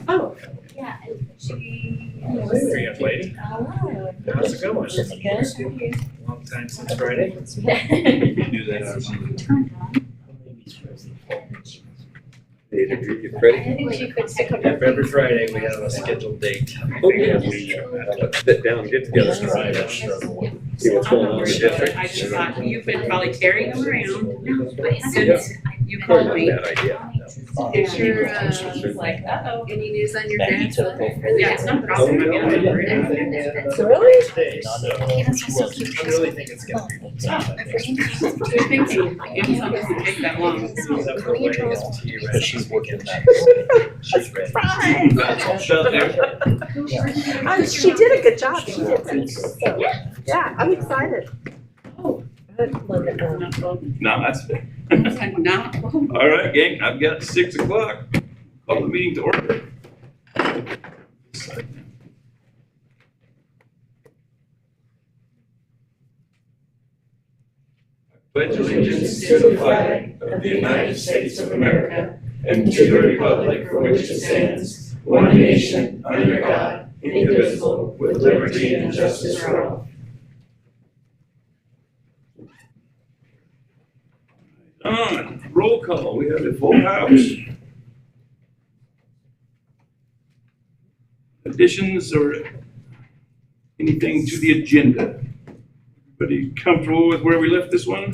Oh, Yeah, Very young lady. How's it going? Long time since Friday. I Do that. You ready? think she could stick up. Yep, every Friday we have a scheduled date. Okay, we sit down, and get together, see what's going on in the district. I just thought you've been probably carrying them around Yeah. since you called me. Bad idea. Is your, like, uh-oh. Any news on your grandson? Yeah, it's not a problem. I mean, Really? I really think it's gonna be. Good thinking. Amazon doesn't take that long. Because she's working that. She's ready. She did a good job. She did. So, yeah, I'm excited. No, that's it. Now, All right, gang, I've got 6 o'clock. Call the meeting to order. Pledge allegiance to the flag of the United States of America and to the republic for which it stands, one nation, under God, indivisible, with liberty and justice for all. Roll call, we have a full house. Additions or anything to the agenda? Everybody comfortable with where we left this one?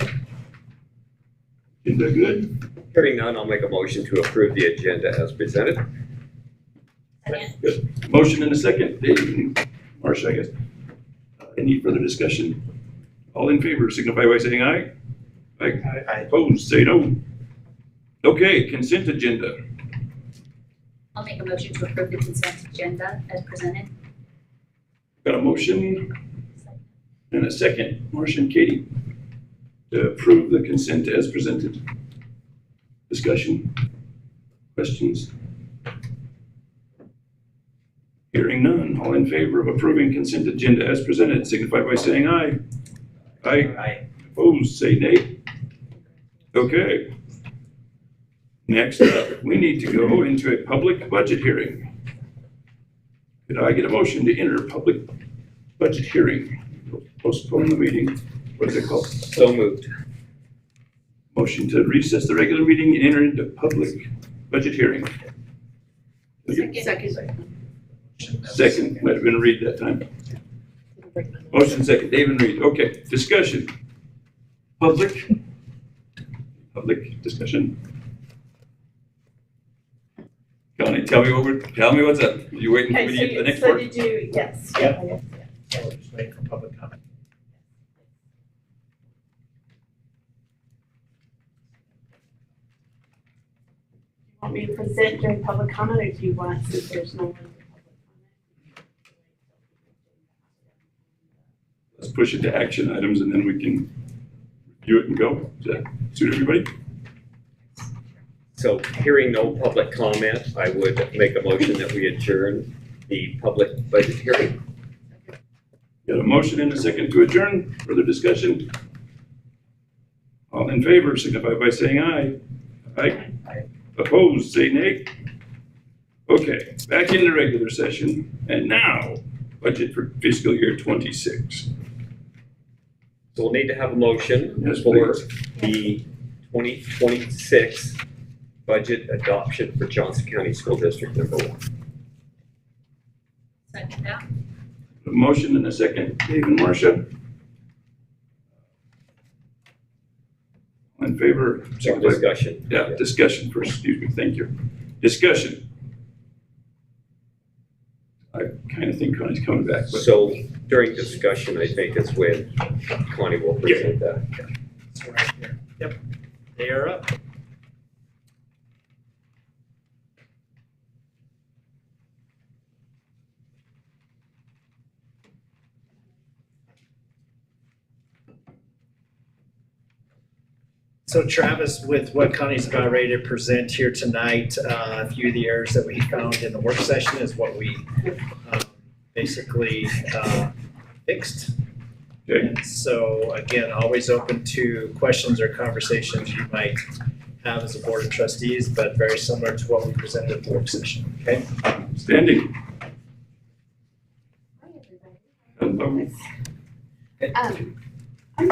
Agenda good? Hearing none, I'll make a motion to approve the agenda as presented. Good. Motion and a second, Dave and Marcia, I guess. Any further discussion? All in favor signify by saying aye. Aye. Opposed, say no. Okay, consent agenda. I'll make a motion to approve the consent agenda as presented. Got a motion and a second, Marcia and Katie, to approve the consent as presented. Discussion? Questions? Hearing none, all in favor of approving consent agenda as presented, signify by saying aye. Aye. Opposed, say nay. Okay. Next up, we need to go into a public budget hearing. Could I get a motion to enter public budget hearing? Postpone the meeting. What is it called? So moved. Motion to recess the regular meeting and enter into public budget hearing. second. Second, might have been Reed that time. Motion second, David Reed. Okay, discussion. Public discussion. Connie, tell me what's up. You waiting for me to get to the next So part? did you, yes. Yep. So we're just waiting for public comment. Want me to present during public comment, or do you want, since there's no one for public comment? Let's push it to action items and then we can review it and go. Does that suit everybody? So hearing no public comment, I would make a motion that we adjourn the public budget hearing. Got a motion and a second to adjourn. Further discussion? All in favor signify by saying aye. Aye. Opposed, say nay. Okay, back into regular session. And now, budget for fiscal year 26. So we'll need to have a motion Yes, for please. the 2026 budget adoption for Johnson County School District number 1. Second that. A motion and a second. Dave and Marcia. All in favor? So discussion. Yeah, discussion first, excuse me, thank you. Discussion. I kind of think Connie's coming back, but So during discussion, I think is when Connie will present that. So right here. Yep. They are up. So Travis, with what Connie's about ready to present here tonight, a few of the errors that we found in the work session is what we basically fixed. Okay. And so again, always open to questions or conversations you might have as a board of trustees, but very similar to what we presented at the work session, okay? Standing. I'm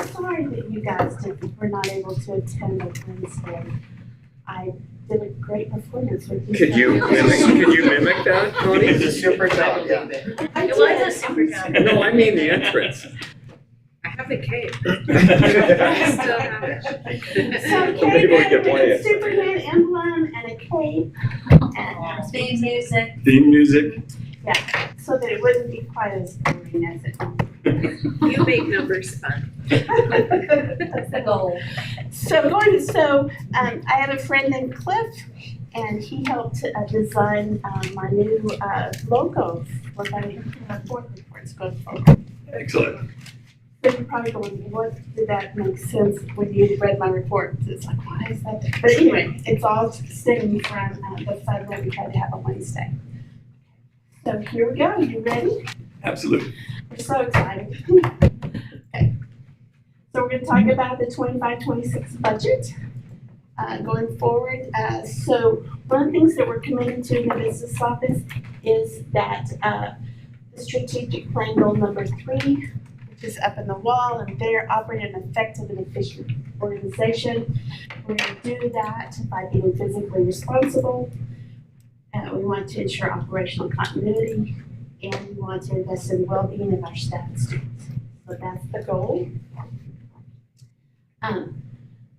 sorry that you guys were not able to attend on Wednesday. I did a great performance with you. Could you mimic that, Connie? It's a super job, yeah. I It was a did. super job. No, I mean the entrance. I have the cake. So Maybe we Kate could play had a it. Superman emblem and a cape, and Theme music. Theme music. so that it wouldn't be quite as boring as it. You make numbers fun. That's the goal. I have a friend named Cliff, and he helped design my new logo for my board reports going forward. Excellent. But you're probably going, what did that make sense when you read my report? It's like, why is that? But anyway, it's all stemming from the fun that we tried to have on Wednesday. So here we go. You ready? Absolutely. We're so excited. Okay. So we're going to talk about the 25-26 budget going forward. So one of the things that we're committing to in the business office is that the strategic plan goal number 3, which is up in the wall, and they're operating an effective and efficient organization. We're going to do that by being physically responsible. We want to ensure operational continuity, and we want to invest in the well-being of our staff and students. So that's the goal.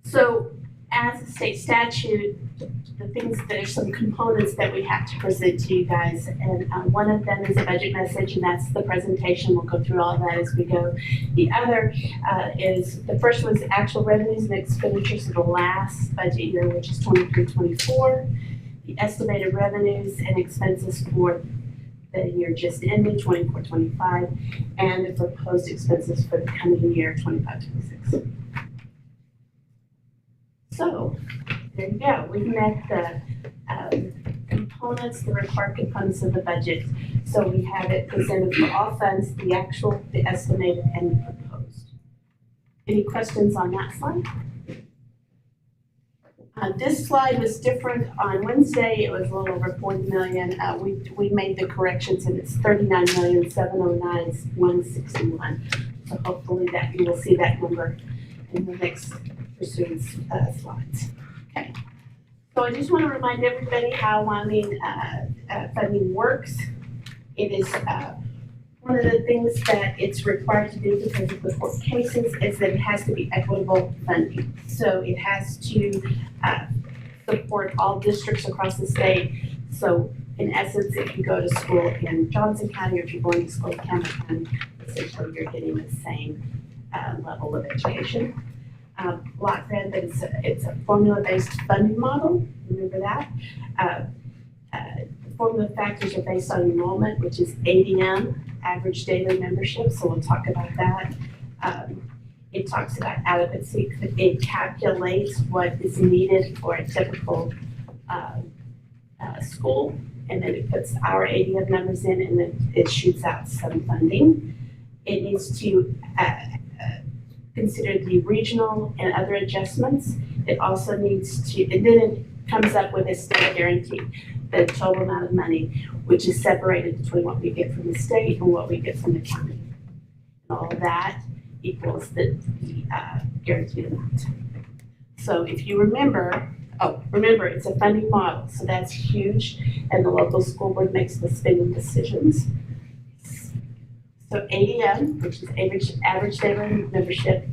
So as a state statute, the things, there's some components that we have to present to you guys, and one of them is a budget message, and that's the presentation. We'll go through all of that as we go. The other is, the first one is actual revenues and expenditures of the last budget year, which is 23-24. The estimated revenues and expenses for the year just ended, 24-25, and the proposed expenses for the coming year, 25-26. So, there you go. We've met the components, the required components of the budget. So we have it presented for all funds, the actual, the estimated, and the proposed. Any questions on that slide? This slide was different on Wednesday. It was a little over 40 million. We made the corrections, and it's 39,709,161. So hopefully that you will see that number in the next pursuing slides. Okay. So I just want to remind everybody how Wyoming funding works. It is one of the things that it's required to do because of the court cases is that it has to be equitable funding. So it has to support all districts across the state. So in essence, if you go to school in Johnson County or if you're going to school in Cameron County, essentially you're getting the same level of education. Block grant, but it's a formula-based funding model. Remember that. The formula factors are based on enrollment, which is ADM, average daily membership. So we'll talk about that. It talks about adequacy. It calculates what is needed for a typical school, and then it puts our ADM numbers in, and then it shoots out some funding. It needs to consider the regional and other adjustments. It also needs to, and then it comes up with a state guarantee, the total amount of money, which is separated between what we get from the state and what we get from the county. And all of that equals the guaranteed amount. So if you remember, remember it's a funding model, so that's huge, and the local school board makes the spending decisions. So ADM, which is average daily membership,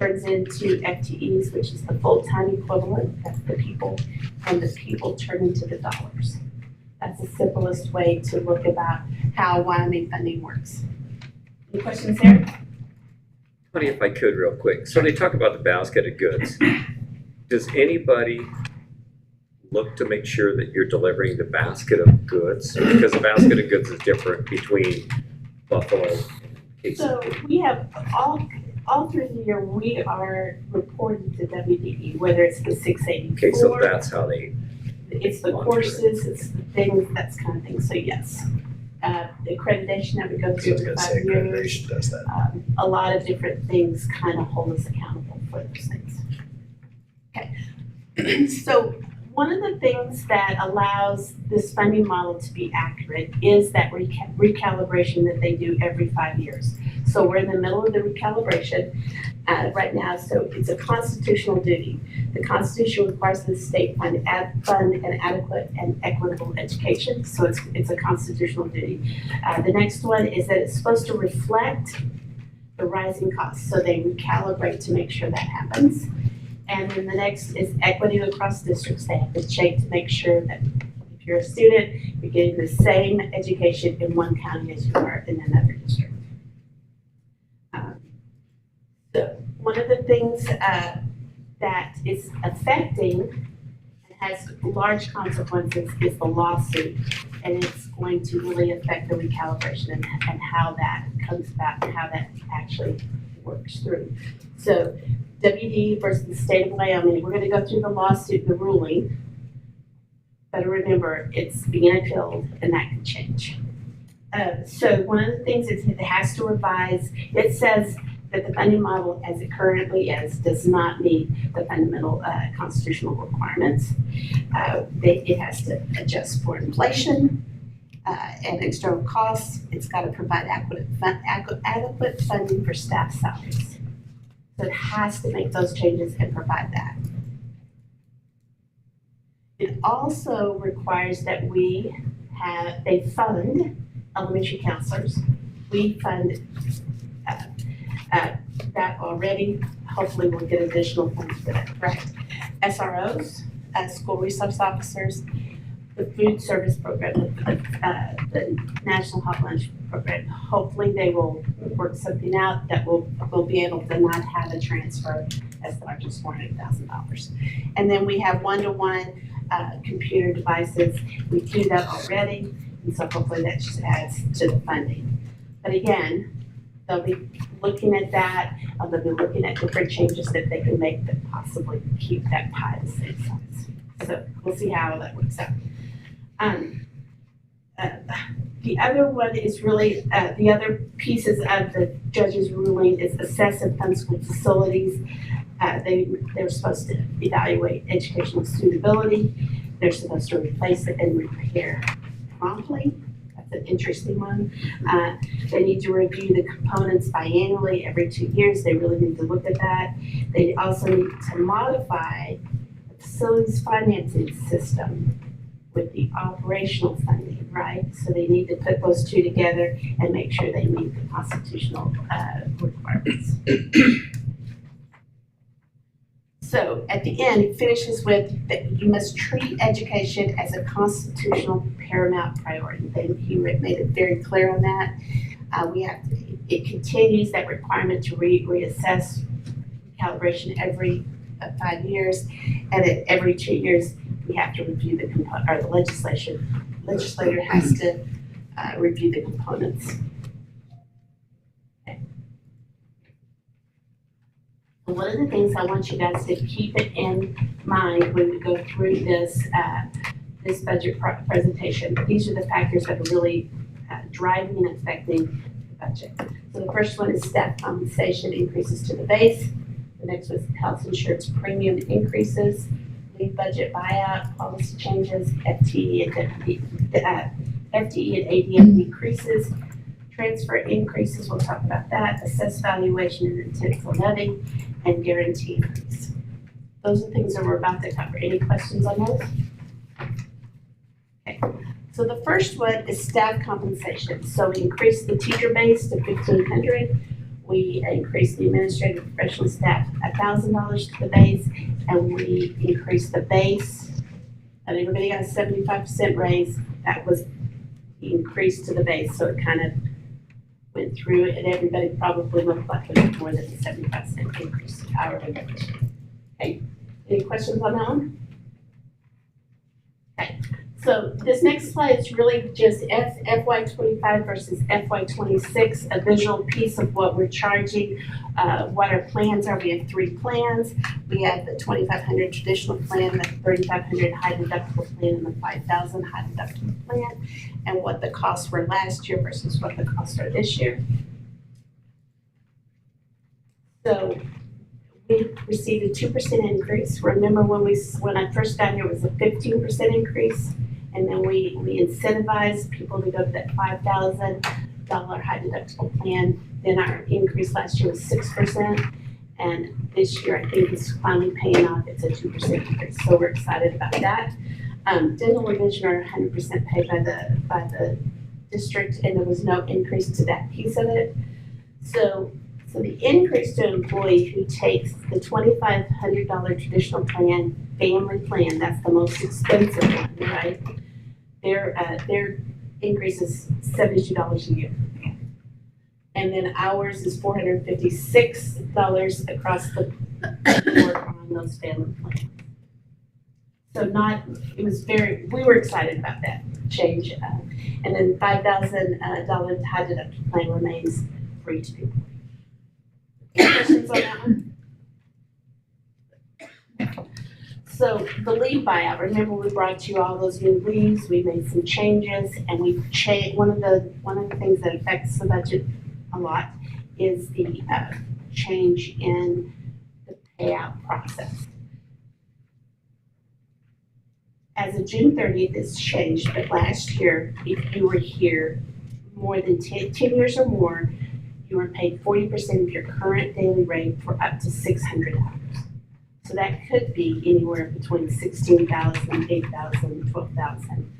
turns into FTEs, which is the full-time equivalent. That's the people, and the people turn into the dollars. That's the simplest way to look about how Wyoming funding works. Any questions there? Honey, if I could real quick. So they talk about the basket of goods. Does anybody look to make sure that you're delivering the basket of goods? Because the basket of goods is different between Buffalo. So we have all through the year, we are reporting to WDE, whether it's the 684. Okay, so that's how they, It's the courses, it's the things, that's kind of thing. So yes, the accreditation that we go I was through gonna every say 5 years, accreditation does that. a lot of different things kind of hold us accountable for those things. Okay, So one of the things that allows this funding model to be accurate is that recalibration that they do every 5 years. So we're in the middle of the recalibration right now, so it's a constitutional duty. The Constitution requires the state fund an adequate and equitable education, so it's a constitutional duty. The next one is that it's supposed to reflect the rising costs, so they recalibrate to make sure that happens. And then the next is equity across districts. They have to check to make sure that if you're a student, you're getting the same education in one county as you are in another district. So one of the things that is affecting and has large consequences is the lawsuit. And it's going to really affect the recalibration and how that comes about and how that actually works through. So WD versus the state of Wyoming, we're gonna go through the lawsuit, the ruling. But remember, it's being appealed and that can change. So one of the things is it has to revise, it says that the funding model as it currently is does not meet the fundamental constitutional requirements. It has to adjust for inflation and external costs. It's got to provide adequate funding for staff salaries. So it has to make those changes and provide that. It also requires that they fund elementary counselors. We fund that already. Hopefully we'll get additional funds for that, right? SROs, school resource officers, the food service program, the National Hot Lunch Program. Hopefully they will work something out that we'll be able to not have a transfer as large as $400,000. And then we have one-to-one computer devices. We do that already, and so hopefully that just adds to the funding. But again, they'll be looking at that, they'll be looking at different changes that they can make that possibly keep that pie the same size. So we'll see how that works out. The other one is really, the other pieces of the judge's ruling is assess and fund school facilities. They're supposed to evaluate educational suitability. They're supposed to replace it and repair promptly. That's an interesting one. They need to review the components biannually every 2 years. They really need to look at that. They also need to modify the facilities financing system with the operational funding, right? So they need to put those two together and make sure they meet the constitutional requirements. So at the end, it finishes with that you must treat education as a constitutional paramount priority. He made it very clear on that. It continues that requirement to reassess calibration every 5 years, and at every 2 years, we have to review the legislator has to review the components. Okay. So one of the things I want you guys to keep it in mind when we go through this this budget presentation, these are the factors that are really driving and affecting the budget. So the first one is staff compensation increases to the base. The next was health insurance premium increases, leave budget buyout, policy changes, FTE and ADM decreases, transfer increases, we'll talk about that, assess valuation and intent for levy, and guarantee increase. Those are things that we're about to cover. Any questions on those? Okay, so the first one is staff compensation. So we increased the teacher base to 1,500. We increased the administrative professional staff $1,000 to the base, and we increased the base. And everybody got a 75% raise. That was the increase to the base. So it kind of went through, and everybody probably looked like it was more than a 75% increase to hourly wage. Okay, any questions on that one? Okay. So this next slide is really just FY25 versus FY26, a visual piece of what we're charging, what our plans are. We have 3 plans. We have the 2,500 traditional plan, the 3,500 high deductible plan, and the 5,000 high deductible plan, and what the costs were last year versus what the costs are this year. So we received a 2% increase. Remember when I first got here, it was a 15% increase. And then we incentivized people to go to that $5,000 high deductible plan. Then our increase last year was 6%. And this year, I think it's finally paying off. It's a 2% increase. So we're excited about that. Dental and vision are 100% paid by the district, and there was no increase to that piece of it. So the increase to an employee who takes the $2,500 traditional plan, family plan, that's the most expensive one, right? Their increase is $72 a year. And then ours is $456 across the board on those family plans. So we were excited about that change. And then $5,000 high deductible plan remains free to people. Any questions on that one? So the leave buyout, remember we brought you all those new leaves, we made some changes, and we've changed, one of the things that affects the budget a lot is the change in the payout process. As of June 30th, it's changed, but last year, if you were here more than 10 years or more, you were paid 40% of your current daily rate for up to 600 hours. So that could be anywhere between 16,000, 8,000, 12,000.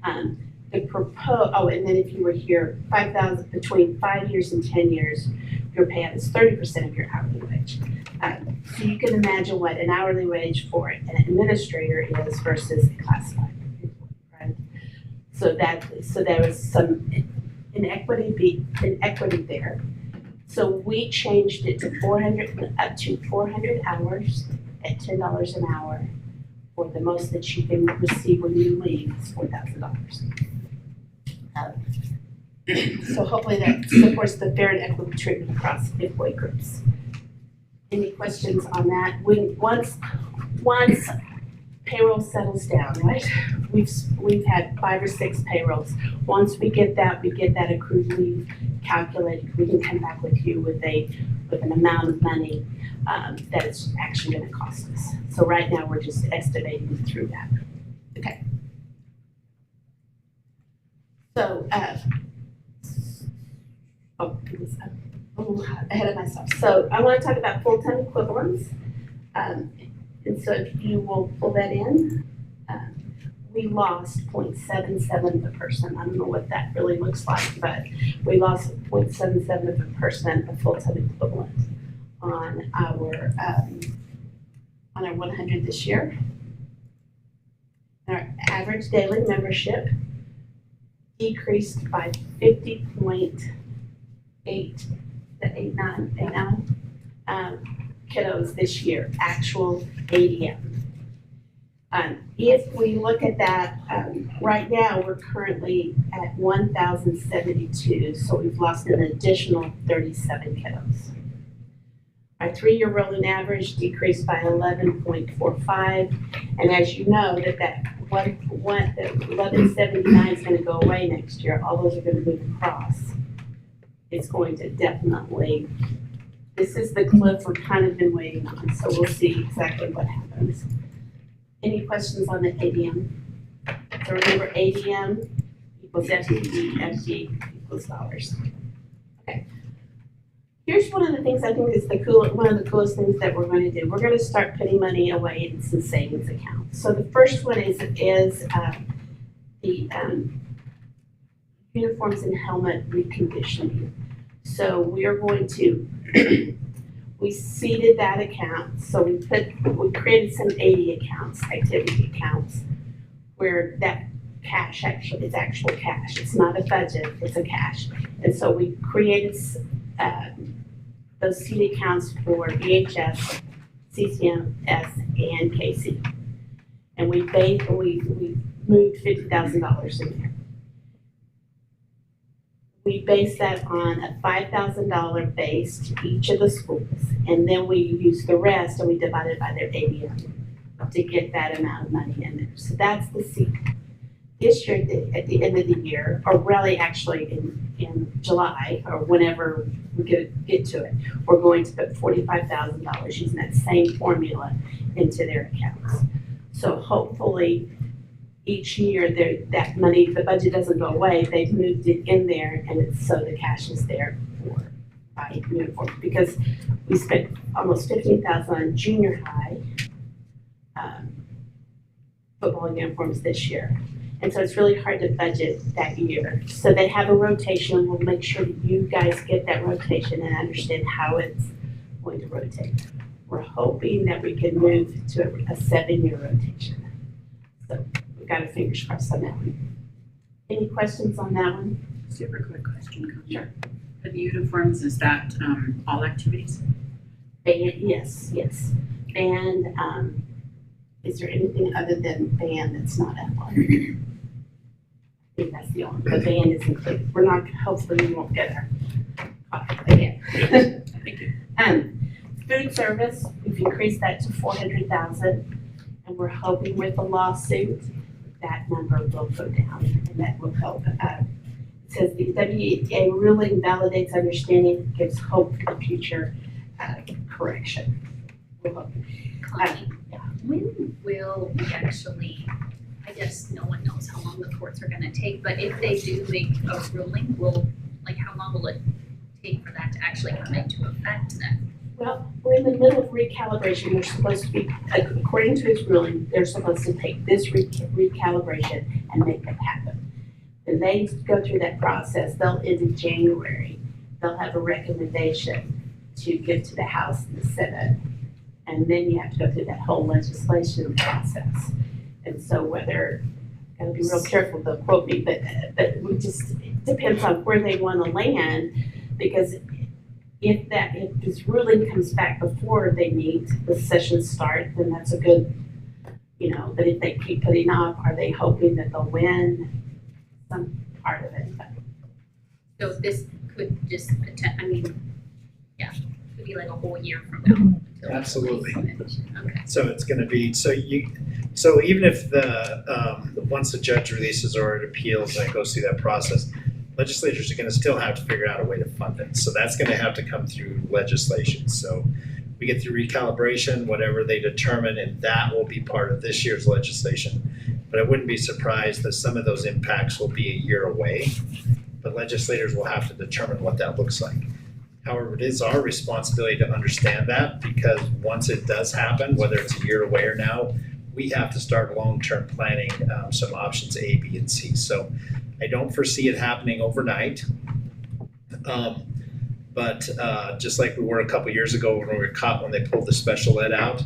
And then if you were here 5,000, between 5 years and 10 years, your payout is 30% of your hourly wage. So you can imagine what an hourly wage for an administrator is versus a classified employee, right? So there was some inequity there. So we changed it to up to 400 hours at $10 an hour, for the most that you can receive when you leave is $4,000. So hopefully that supports the fair and equitable treatment across employee groups. Any questions on that? Once payroll settles down, right? We've had 5 or 6 payrolls. Once we get that accrued leave calculated, we can come back with you with an amount of money that it's actually going to cost us. So right now we're just estimating through that. Okay. So I'm ahead of myself. So I want to talk about full-time equivalents. And so if you will pull that in, we lost 0.77 of a person. I don't know what that really looks like, but we lost 0.77 of a percent of full-time equivalent on our 100 this year. Our average daily membership decreased by 50.89 kiddos this year, actual ADM. If we look at that, right now we're currently at 1,072, so we've lost an additional 37 kiddos. Our 3-year rolling average decreased by 11.45, and as you know, that 1179 is going to go away next year. All those are going to move across. It's going to definitely. This is the cliff we've kind of been waiting on, so we'll see exactly what happens. Any questions on the ADM? So remember, ADM equals FTE, FTE equals dollars. Okay. Here's one of the things I think is one of the coolest things that we're going to do. We're going to start putting money away in some savings accounts. So the first one is the uniforms and helmet reconditioning. So we are going to, we seeded that account. So we created some 80 accounts, activity accounts, where that cash it's actual cash. It's not a budget, it's a cash. And so we created those seed accounts for VHS, CCMS, and KC. And we moved $50,000 in there. We base that on a $5,000 base to each of the schools, and then we use the rest and we divide it by their ADM to get that amount of money in there. So that's the seed. this year, at the end of the year, or really actually in July, or whenever we get to it, we're going to put $45,000 using that same formula into their accounts. So hopefully, each year, that money, the budget doesn't go away, they've moved it in there, and it's, so the cash is there for by uniforms. Because we spent almost $15,000 on junior high football uniforms this year. And so it's really hard to budget that year. So they have a rotation. We'll make sure that you guys get that rotation and understand how it's going to rotate. We're hoping that we can move to a 7-year rotation. So we've got our fingers crossed on that one. Any questions on that one? Super quick question, Coach. Sure. For the uniforms, is that all activities? Band, yes. Band, is there anything other than band that's not athletic? I think that's the only, the band is included. We're not, hopefully we won't get our caught again. Thank you. Food service, we've increased that to 400,000, and we're hoping with the lawsuit, that number will go down, and that will help. It says the WEA ruling validates understanding, gives hope for the future correction. We're hoping. Connie, when will we actually, I guess no one knows how long the courts are gonna take, but if they do make a ruling, how long will it take for that to actually come into effect then? Well, we're in the middle of recalibration. They're supposed to be, according to his ruling, they're supposed to take this recalibration and make it happen. And they go through that process. They'll end in January. They'll have a recommendation to give to the House and the Senate. And then you have to go through that whole legislation process. And so whether, gotta be real careful, they'll quote me, but we just, it depends on where they want to land, because if this ruling comes back before they meet, the sessions start, then that's a good, but if they keep putting off, are they hoping that they'll win some part of it? So this could just could be like a whole year from now. until Absolutely. it's finished. Okay. So it's gonna be, so even if once the judge releases or it appeals and it goes through that process, legislators are gonna still have to figure out a way to fund it. So that's gonna have to come through legislation. So we get through recalibration, whatever they determine, and that will be part of this year's legislation. But I wouldn't be surprised that some of those impacts will be a year away, but legislators will have to determine what that looks like. However, it is our responsibility to understand that, because once it does happen, whether it's a year away or now, we have to start long-term planning some options A, B, and C. So I don't foresee it happening overnight. But just like we were a couple years ago when we were caught when they pulled the special ed out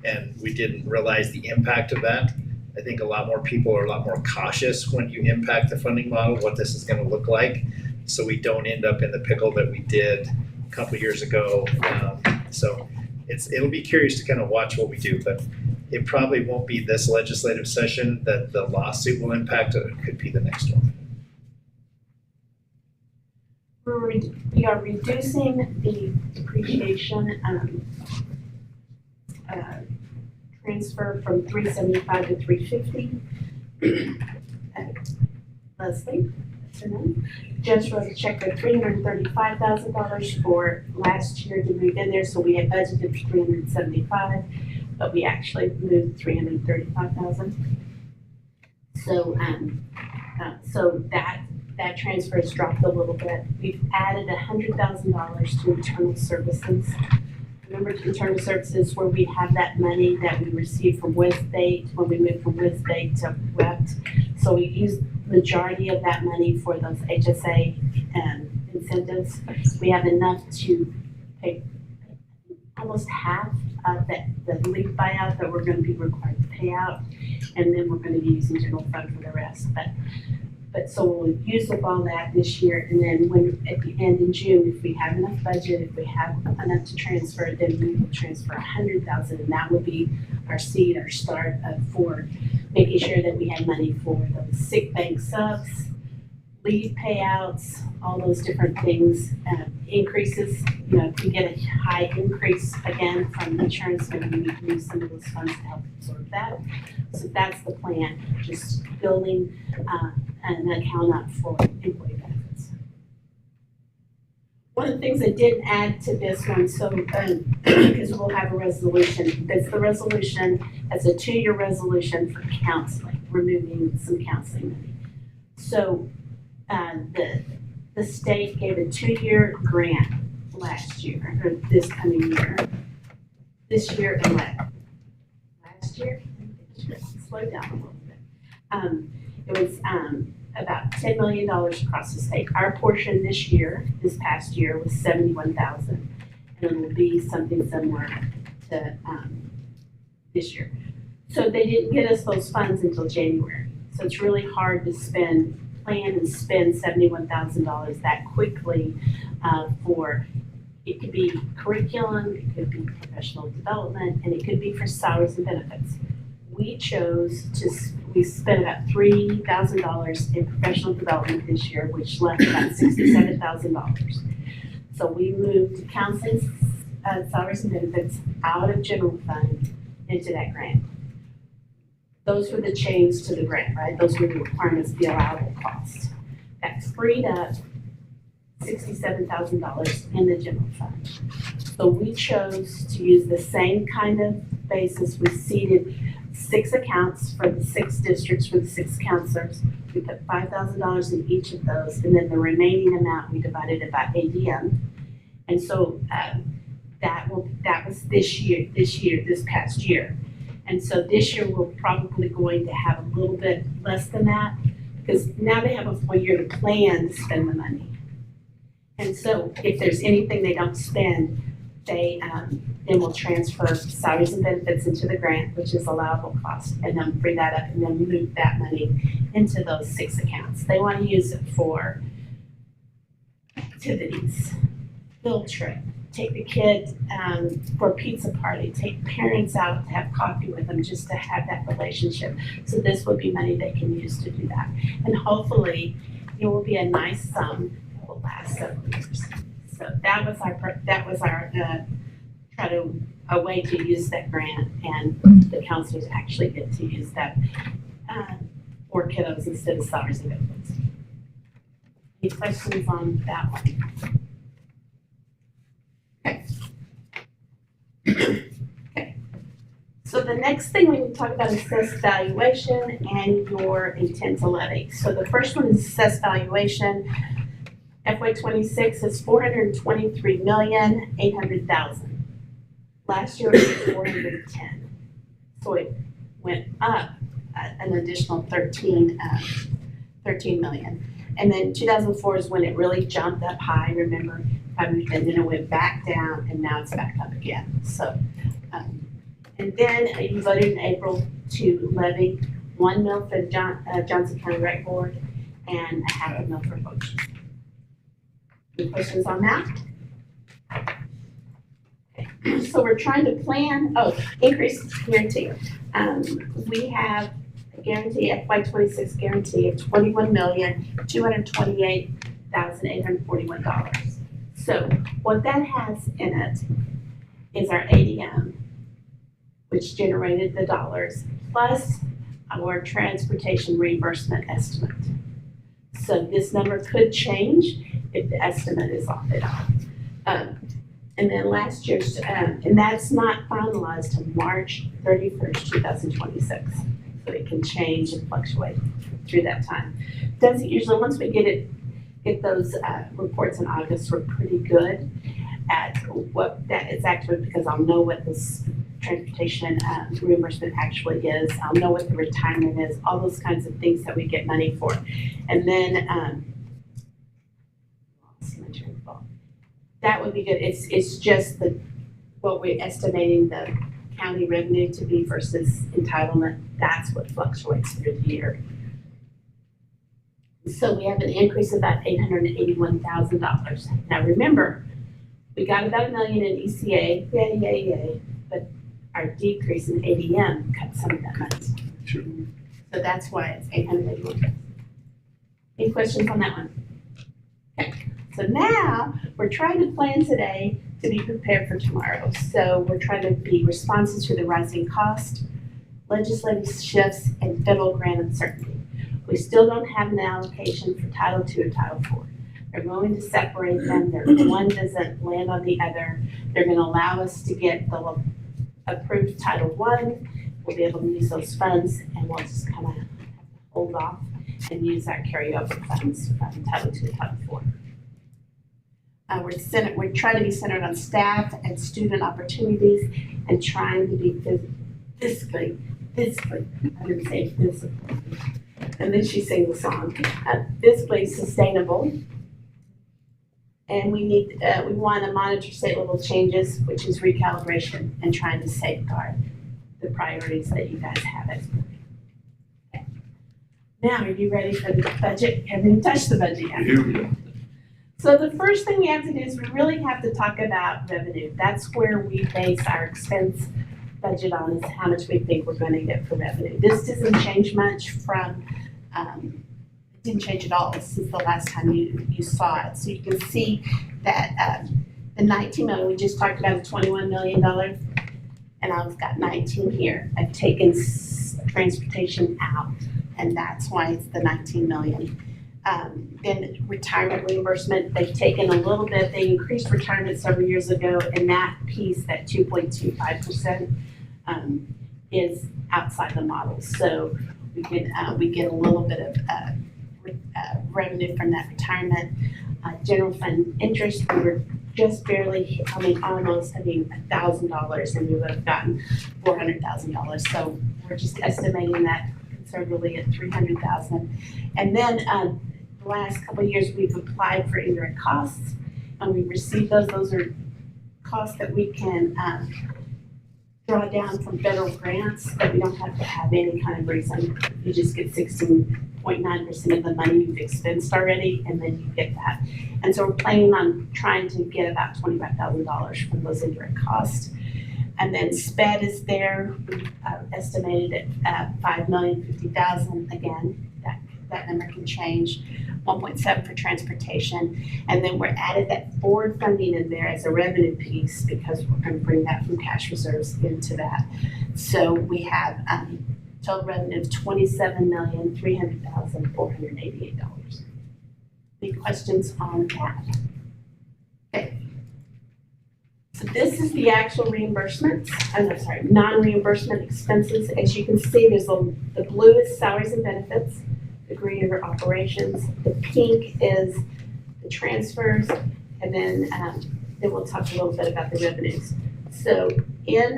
and we didn't realize the impact of that, I think a lot more people are a lot more cautious when you impact the funding model, what this is going to look like, so we don't end up in the pickle that we did a couple years ago. So it'll be curious to kind of watch what we do, but it probably won't be this legislative session that the lawsuit will impact. It could be the next one. We are reducing the depreciation transfer from 375 to 350. Leslie, that's her name, just wrote a check for $335,000 for last year to move in there, so we had budgeted for 375, but we actually moved 335,000. So that transfer has dropped a little bit. We've added $100,000 to internal services. Remember, internal services where we have that money that we received from West State when we moved from West State to REPT. So we used majority of that money for those HSA incentives. We have enough to pay almost half of the leave buyout that we're going to be required to pay out, and then we're going to be using general fund for the rest. But so we'll use up all that this year, and then when at the end in June, if we have enough budget, if we have enough to transfer, then we will transfer $100,000, and that will be our seed, our start for making sure that we have money for those sick bank subs, leave payouts, all those different things, increases, if we get a high increase again from insurance, maybe we can use some of those funds to help absorb that. So that's the plan, just building an account up for employee benefits. One of the things I did add to this one, so because we'll have a resolution, that's the resolution, that's a 2-year resolution for counseling, removing some counseling money. So the state gave a 2-year grant last year, or this coming year. This year and last year? Slow down a little bit. It was about $10 million across the state. Our portion this past year, was $71,000, and it will be something similar to this year. So they didn't get us those funds until January. So it's really hard to plan and spend $71,000 that quickly for, it could be curriculum, it could be professional development, and it could be for salaries and benefits. We spent about $3,000 in professional development this year, which left about $67,000. So we moved counseling, salaries and benefits out of general fund into that grant. Those were the changes to the grant, right? Those were the requirements, the allowable costs. That freed up $67,000 in the general fund. So we chose to use the same kind of basis. We seeded 6 accounts for the 6 districts for the 6 counselors. We put $5,000 in each of those, and then the remaining amount we divided it by ADM. And so that was this past year. And so this year we're probably going to have a little bit less than that, because now they have a full year to plan to spend the money. And so if there's anything they don't spend, they then will transfer salaries and benefits into the grant, which is allowable cost, and then free that up and then move that money into those 6 accounts. They want to use it for activities, field trip, take the kid for a pizza party, take parents out to have coffee with them, just to have that relationship. So this would be money they can use to do that. And hopefully it will be a nice sum that will last several years. So that was a way to use that grant, and the counselors actually get to use that for kiddos instead of salaries and benefits. Any questions on that one? Okay. So the next thing we need to talk about is assessed valuation and your intent to levy. So the first one is assessed valuation. FY26 is $423,800,000. Last year it was 410. So it went up an additional 13 million. And then 2004 is when it really jumped up high, remember? And then it went back down, and now it's back up again. So, and then you voted in April to levy 1 mil for the Johnson County Rec Board and a $0.5 mil for coaches. Any questions on that? Okay. So we're trying to plan, increase guarantee. We have a guarantee, FY26 guarantee of $21,228,841. So what that has in it is our ADM, which generated the dollars, plus our transportation reimbursement estimate. So this number could change if the estimate is off at all. And then last year's, and that's not finalized until March 31st, 2026. So it can change and fluctuate through that time. Doesn't usually, once we get those reports in August, we're pretty good at what that is actually, because I'll know what this transportation reimbursement actually is. I'll know what the retirement is, all those kinds of things that we get money for. And then, that would be good. It's just what we're estimating the county revenue to be versus entitlement. That's what fluctuates through the year. So we have an increase of about $881,000. Now remember, we got about $1 million in ECA, yay, but our decrease in ADM cut some of that money. Sure. So that's why it's $881,000. Any questions on that one? Okay, so now we're trying to plan today to be prepared for tomorrow. So we're trying to be responsive to the rising cost, legislative shifts, and federal grant uncertainty. We still don't have an allocation for Title II or Title IV. They're going to separate them. One doesn't land on the other. They're going to allow us to get the approved Title I. We'll be able to use those funds, and we'll just kind of hold off and use our carryover funds from Title II and Title IV. We're trying to be centered on staff and student opportunities and trying to be fiscally, I didn't say physical. And then she sings the song, fiscally sustainable. And we want to monitor state level changes, which is recalibration and trying to safeguard the priorities that you guys have as okay. Now, are you ready for the budget? Haven't even touched the budget yet. Here we go. So the first thing we have to do is we really have to talk about revenue. That's where we base our expense budget on, is how much we think we're going to get for revenue. This doesn't change much from, it didn't change at all since the last time you saw it. So you can see that the 19 million, we just talked about the $21 million, and I've got 19 here. I've taken transportation out, and that's why it's the 19 million. Then retirement reimbursement, they've taken a little bit, they increased retirement several years ago, and that piece, that 2.25%, is outside the model. So we get a little bit of revenue from that retirement. General fund interest, we were just barely, almost hitting $1,000, and we would have gotten $400,000. So we're just estimating that conservatively at $300,000. And then the last couple of years, we've applied for indirect costs, and we received those. Those are costs that we can draw down from federal grants, that we don't have to have any kind of reason. You just get 16.9% of the money you've expensed already, and then you get that. And so we're planning on trying to get about $25,000 from those indirect costs. And then SPED is there. We estimated at $5,050,000. Again, that number can change. 1.7 for transportation. And then we're added that forward funding in there as a revenue piece, because we're going to bring that from cash reserves into that. So we have total revenue of $27,300,488. Any questions on that? Okay. So this is the actual reimbursements. Non-reimbursement expenses. As you can see, there's the blue is salaries and benefits. The green are operations. The pink is the transfers, and then we'll talk a little bit about the revenues. So in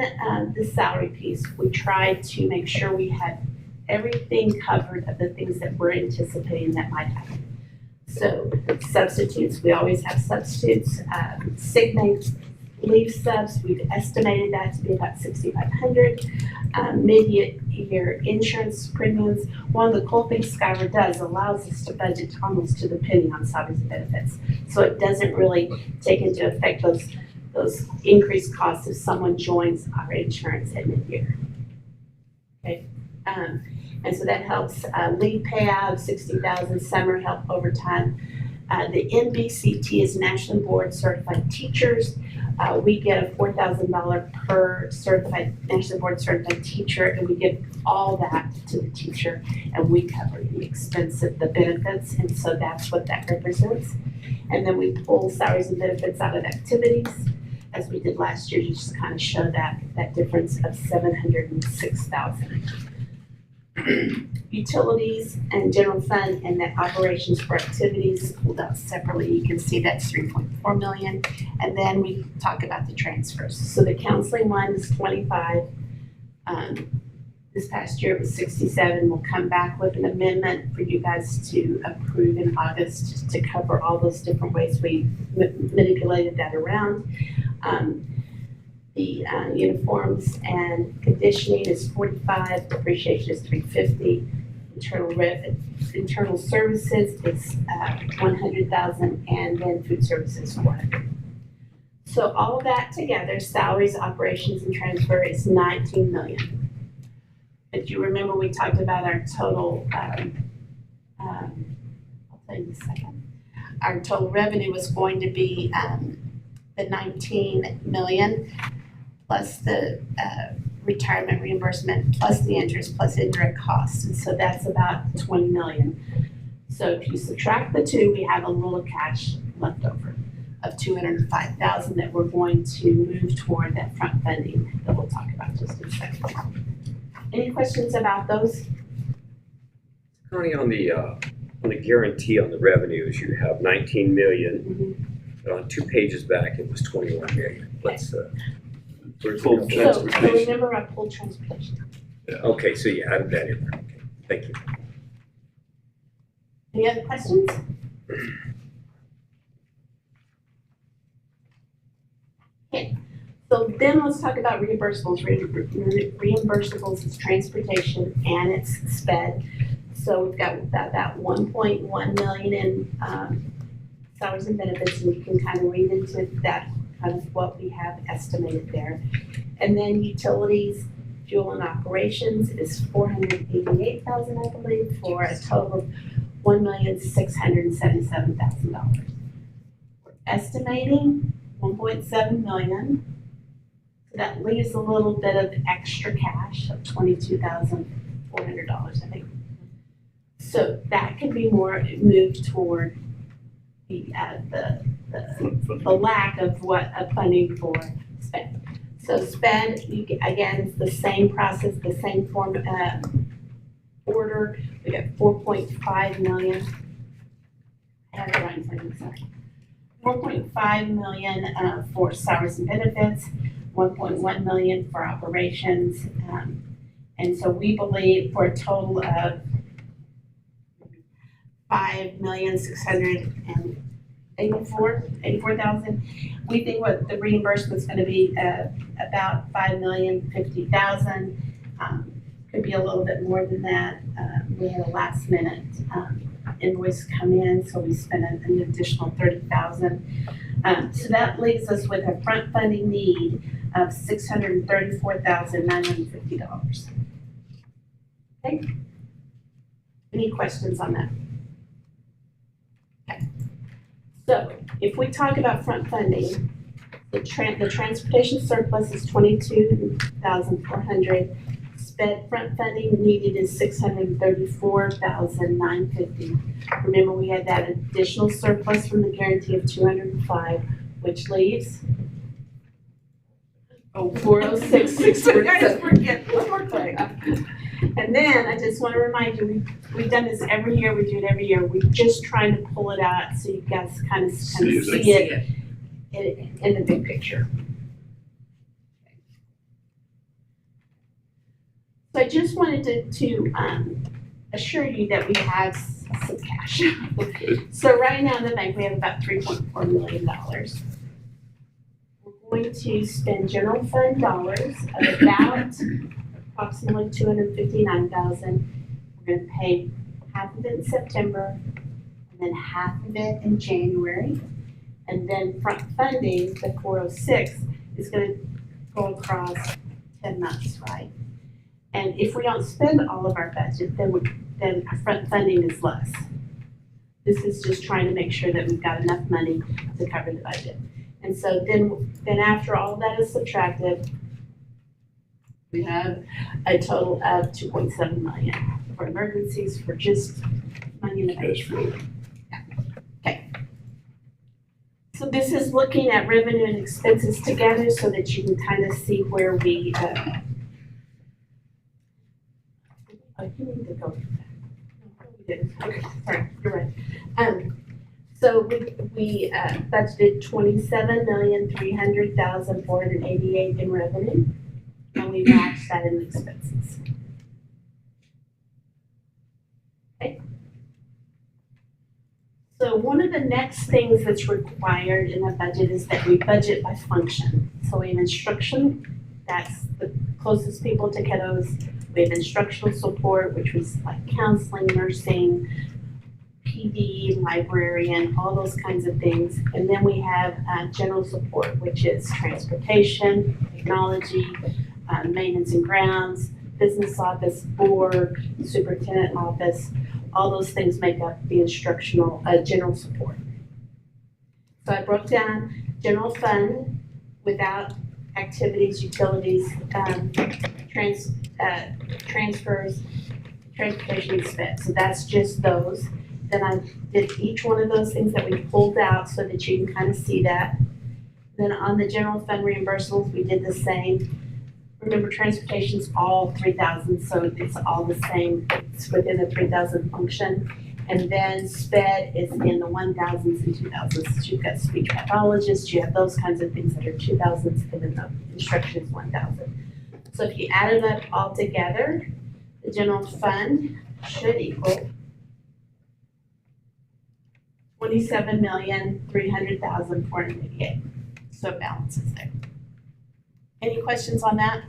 the salary piece, we tried to make sure we had everything covered of the things that we're anticipating that might happen. So substitutes, we always have substitutes. Sick leave subs, we've estimated that to be about $6,500. Mid-year insurance premiums. One of the cool things Skyward does allows us to budget almost to the penny on salaries and benefits. So it doesn't really take into effect those increased costs if someone joins our insurance at mid-year. Okay, and so that helps leave payout of $60,000, summer help overtime. The NBCT is National Board Certified Teachers. We get a $4,000 per National Board Certified Teacher, and we give all that to the teacher, and we cover the expense of the benefits, and so that's what that represents. And then we pull salaries and benefits out of activities, as we did last year, to just kind of show that difference of $706,000. Utilities and general fund, and then operations for activities pulled out separately. You can see that's $3.4 million. And then we talk about the transfers. So the counseling one is 25. This past year it was 67. We'll come back with an amendment for you guys to approve in August to cover all those different ways we manipulated that around. The uniforms and conditioning is 45, depreciation is 350, internal services is 100,000, and then food services 400. So all of that together, salaries, operations, and transfer is 19 million. If you remember, we talked about our total, I'll tell you in a second. Our total revenue was going to be, the 19 million plus the, retirement reimbursement, plus the interest, plus indirect costs, and so that's about 20 million. So if you subtract the two, we have a little cash left over of 205,000 that we're going to move toward that front funding that we'll talk about just in a second. Any questions about those? Connie, on the guarantee on the revenues, you have 19 million. But on 2 pages back, it was 21 million. Let's, Full So transportation. remember I pulled transportation. okay, so you added that in there. Okay, thank you. Any other questions? Okay, so then let's talk about reimbursables. Reimbursables is transportation and it's sped. So we've got about 1.1 million in salaries and benefits, and you can kind of read into that kind of what we have estimated there. And then utilities, fuel and operations is 488,000, I believe, for a total of $1,677,000. We're estimating 1.7 million. So that leaves a little bit of extra cash of $22,400, I think. So that could be more moved toward the lack of funding for spend. So spend, again, it's the same process, the same form, order. We got 4.5 million. I have it right in front of me, sorry. 4.5 million for salaries and benefits, 1.1 million for operations. And so we believe for a total of 5,684,000. We think what the reimbursement's gonna be about 5,050,000. Could be a little bit more than that. We had a last minute invoice come in, so we spent an additional 30,000. So that leaves us with a front funding need of $634,950. Okay? Any questions on that? So if we talk about front funding, the transportation surplus is 22,400. Sped front funding needed is 634,950. Remember, we had that additional surplus from the guarantee of 205, which leaves 406,647. Forget one more thing. And then I just want to remind you, we've done this every year. We do it every year. We're just trying to pull it out so you guys kind of see it in the big picture. So I just wanted to assure you that we have some cash. So right now in the bank, we have about $3.4 million. We're going to spend general fund dollars of about approximately 259,000. We're going to pay half of it in September, and then half of it in January. And then front funding, the 406, is going to go across 10 months, right? And if we don't spend all of our budget, then our front funding is less. This is just trying to make sure that we've got enough money to cover the budget. And so then after all of that is subtracted, we have a total of 2.7 million for emergencies, for just money in the bank. Okay. So this is looking at revenue and expenses together so that you can kind of see where we, you need to go back. We didn't. Okay, sorry, you're right. So we budgeted 27,300,488 in revenue, and we matched that in expenses. Okay. So one of the next things that's required in a budget is that we budget by function. So we have instruction, that's the closest people to kiddos. We have instructional support, which was like counseling, nursing, PD, librarian, all those kinds of things. And then we have general support, which is transportation, technology, maintenance and grounds, business office, board, superintendent office, all those things make up the instructional, general support. So I broke down general fund without activities, utilities, transfers, transportation expense. So that's just those. Then I did each one of those things that we pulled out so that you can kind of see that. Then on the general fund reimbursables, we did the same. Remember, transportation's all 3,000, so it's all the same. It's within the 3,000 function. And then SPED is in the 1,000s and 2,000s. So you've got speech pathologists, you have those kinds of things that are 2,000s, and then the instruction is 1,000. So if you add it up all together, the general fund should equal 27,300,488. So balance is there. Any questions on that?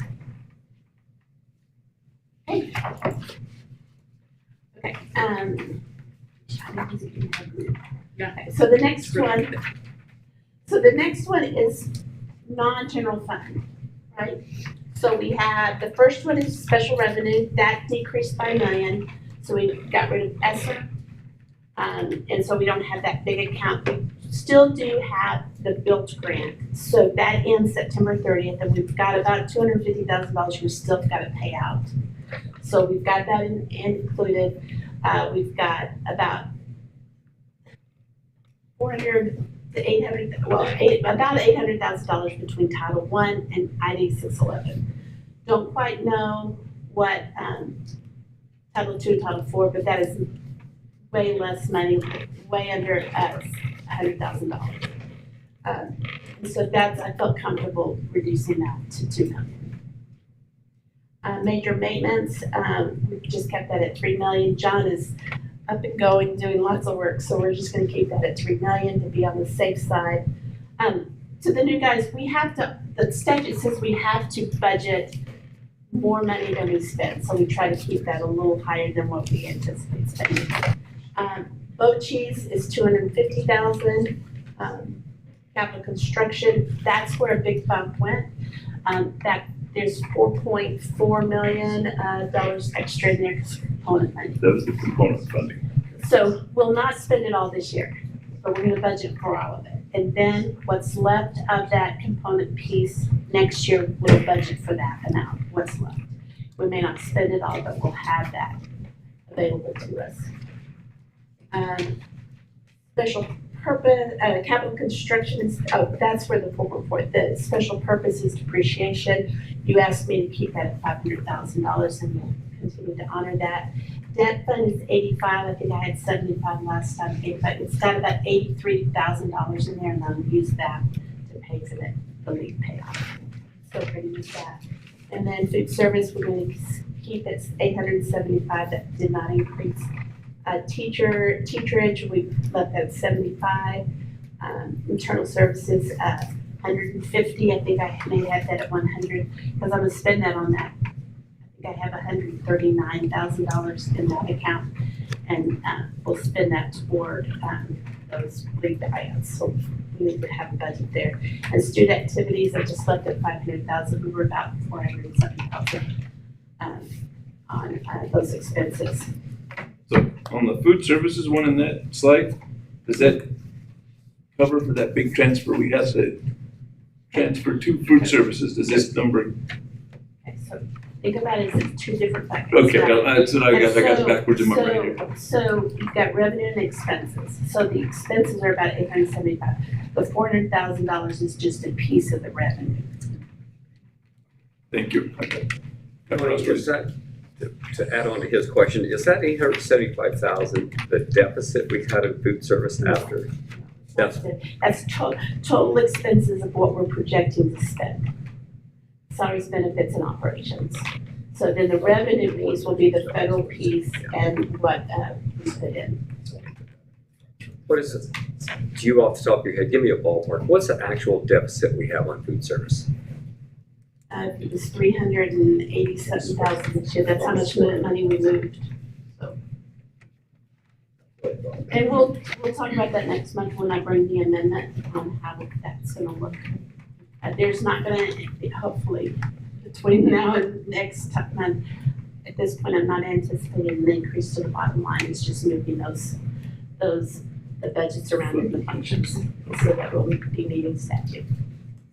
Okay. Okay. Yeah. Okay, so the next one is non-general fund, right? So we have, the first one is special revenue, that decreased by $1 million, so we got rid of ESSER. And so we don't have that big account. We still do have the built grant, so that ends September 30th, and we've got about $250,000 we still got to pay out. So we've got that included. We've got about $400,000 to $800,000, about $800,000 between Title I and ID 611. Don't quite know what Title II and Title IV, but that is way less money, way under $100,000. And so that's, I felt comfortable reducing that to $2 million. Major maintenance, we just kept that at $3 million. John is up and going, doing lots of work, so we're just gonna keep that at $3 million to be on the safe side. To the new guys, we have to, the statute says we have to budget more money than we spend, so we try to keep that a little higher than what we anticipate spending. Boat cheese is $250,000. Capital construction, that's where a big bump went. There's $4.4 million extra in there because of component money. That was the component funding. So we'll not spend it all this year, but we're gonna budget for all of it. And then what's left of that component piece, next year we'll budget for that amount, what's left. We may not spend it all, but we'll have that available to us. Special purpose, capital construction is, that's where the full report, the special purpose is depreciation. You asked me to keep that at $500,000 and we'll continue to honor that. Debt fund is 85, I think I had 75 last time, 85. It's got about $83,000 in there and I'll use that to pay for the lease payoff. So we're gonna use that. And then food service, we're gonna keep it 875, that did not increase. Teacherage, we left that at 75. Internal services, 150. I think I may have that at 100 because I'm gonna spend that on that. I think I have $139,000 in that account, and we'll spend that toward those big buyouts. So we need to have a budget there. And student activities, I just left at 500,000. We were about 470,000 on those expenses. So on the food services one in that slide, does that cover for that big transfer we have to transfer to food services? Does this number? Okay, so think about it as two different buckets. Okay, right? that's what I got. I got it backwards in my brain here. So you've got revenue and expenses. So the expenses are about 875. The $400,000 is just a piece of the revenue. Thank you. Okay. Is that, to add on to his question, is that $875,000 the deficit we had in food service after? That's total expenses of what we're projecting to spend. Salaries, benefits, and operations. So then the revenue piece will be the federal piece and what we put in. What is it? Do you off the top of your head, give me a ballpark. What's the actual deficit we have on food service? It was 387,000 this year. That's how much money we moved. So, and we'll talk about that next month when I bring the amendment on how that's going to look. There's not going to, hopefully, between now and next month, at this point, I'm not anticipating an increase to the bottom line. It's just moving the budgets around in the functions so that we'll be meeting statute.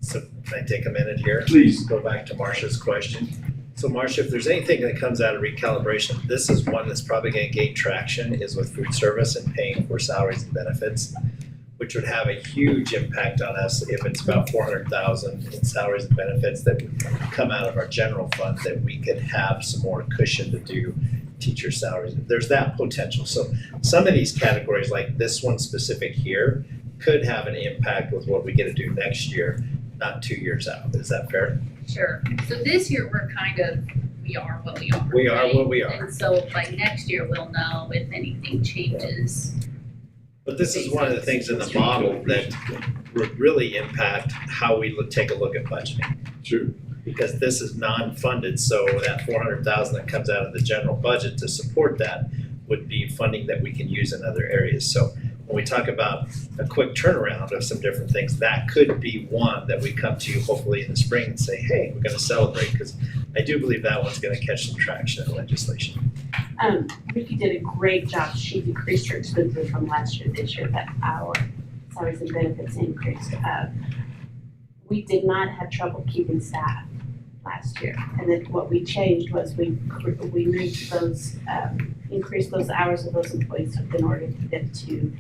So can I take a minute here? Please. Go back to Marcia's question. So Marcia, if there's anything that comes out of recalibration, this is one that's probably gonna gain traction, is with food service and paying for salaries and benefits, which would have a huge impact on us if it's about 400,000 in salaries and benefits that would come out of our general fund, that we could have some more cushion to do teacher salaries. There's that potential. So some of these categories, like this one specific here, could have an impact with what we get to do next year, not 2 years out. Is that fair? Sure. So this year, we are what we are. We are right? what we are. And so by next year, we'll know if anything changes. But this is one of the things in the model that would really impact how we take a look at budgeting. Sure. Because this is non-funded, so that 400,000 that comes out of the general budget to support that would be funding that we can use in other areas. So when we talk about a quick turnaround of some different things, that could be one that we come to you hopefully in the spring and say, hey, we're gonna celebrate, because I do believe that one's gonna catch some traction in legislation. Ricky did a great job. She decreased her expenses from last year to this year, but our salaries and benefits increased. We did not have trouble keeping staff last year. And then what we changed was we moved those, increased those hours of those employees in order for them to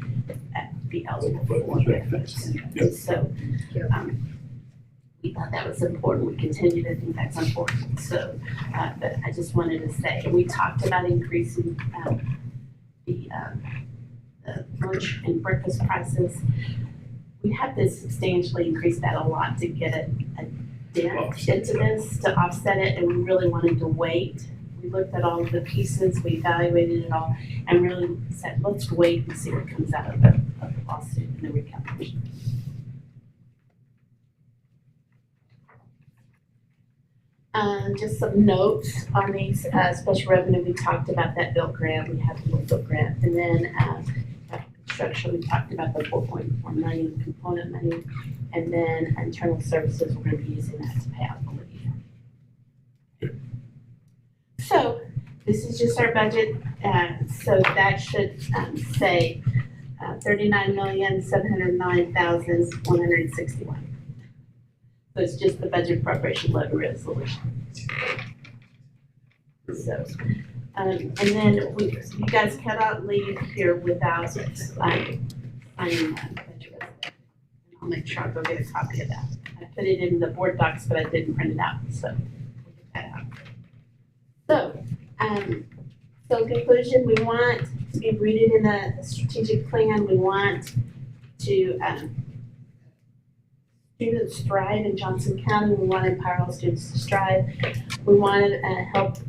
be eligible for benefits. And so, we thought that was important. We continue to think that's important. So, but I just wanted to say, we talked about increasing the lunch and breakfast prices. We have to substantially increase that a lot to get a dent into this, to offset it, and we really wanted to wait. We looked at all of the pieces, we evaluated it all, and really said, let's wait and see what comes out of the lawsuit and the recalculation. Just some notes on these special revenue. We talked about that bill grant. We have the little bill grant. And then construction, we talked about the 4.4 million component money. And then internal services, we're going to be using that to pay out the levy. So this is just our budget. So that should say 39,709,161. So it's just the budget appropriation levy resolution. So, and then you guys cannot leave here without signing that budget resolution. I'll make sure I go get a copy of that. I put it in the board docs, but I didn't print it out, so we'll get that out. So in conclusion, we want to be rooted in a strategic plan. We want to students thrive in Johnson County. We want to empower all students to strive. We want to help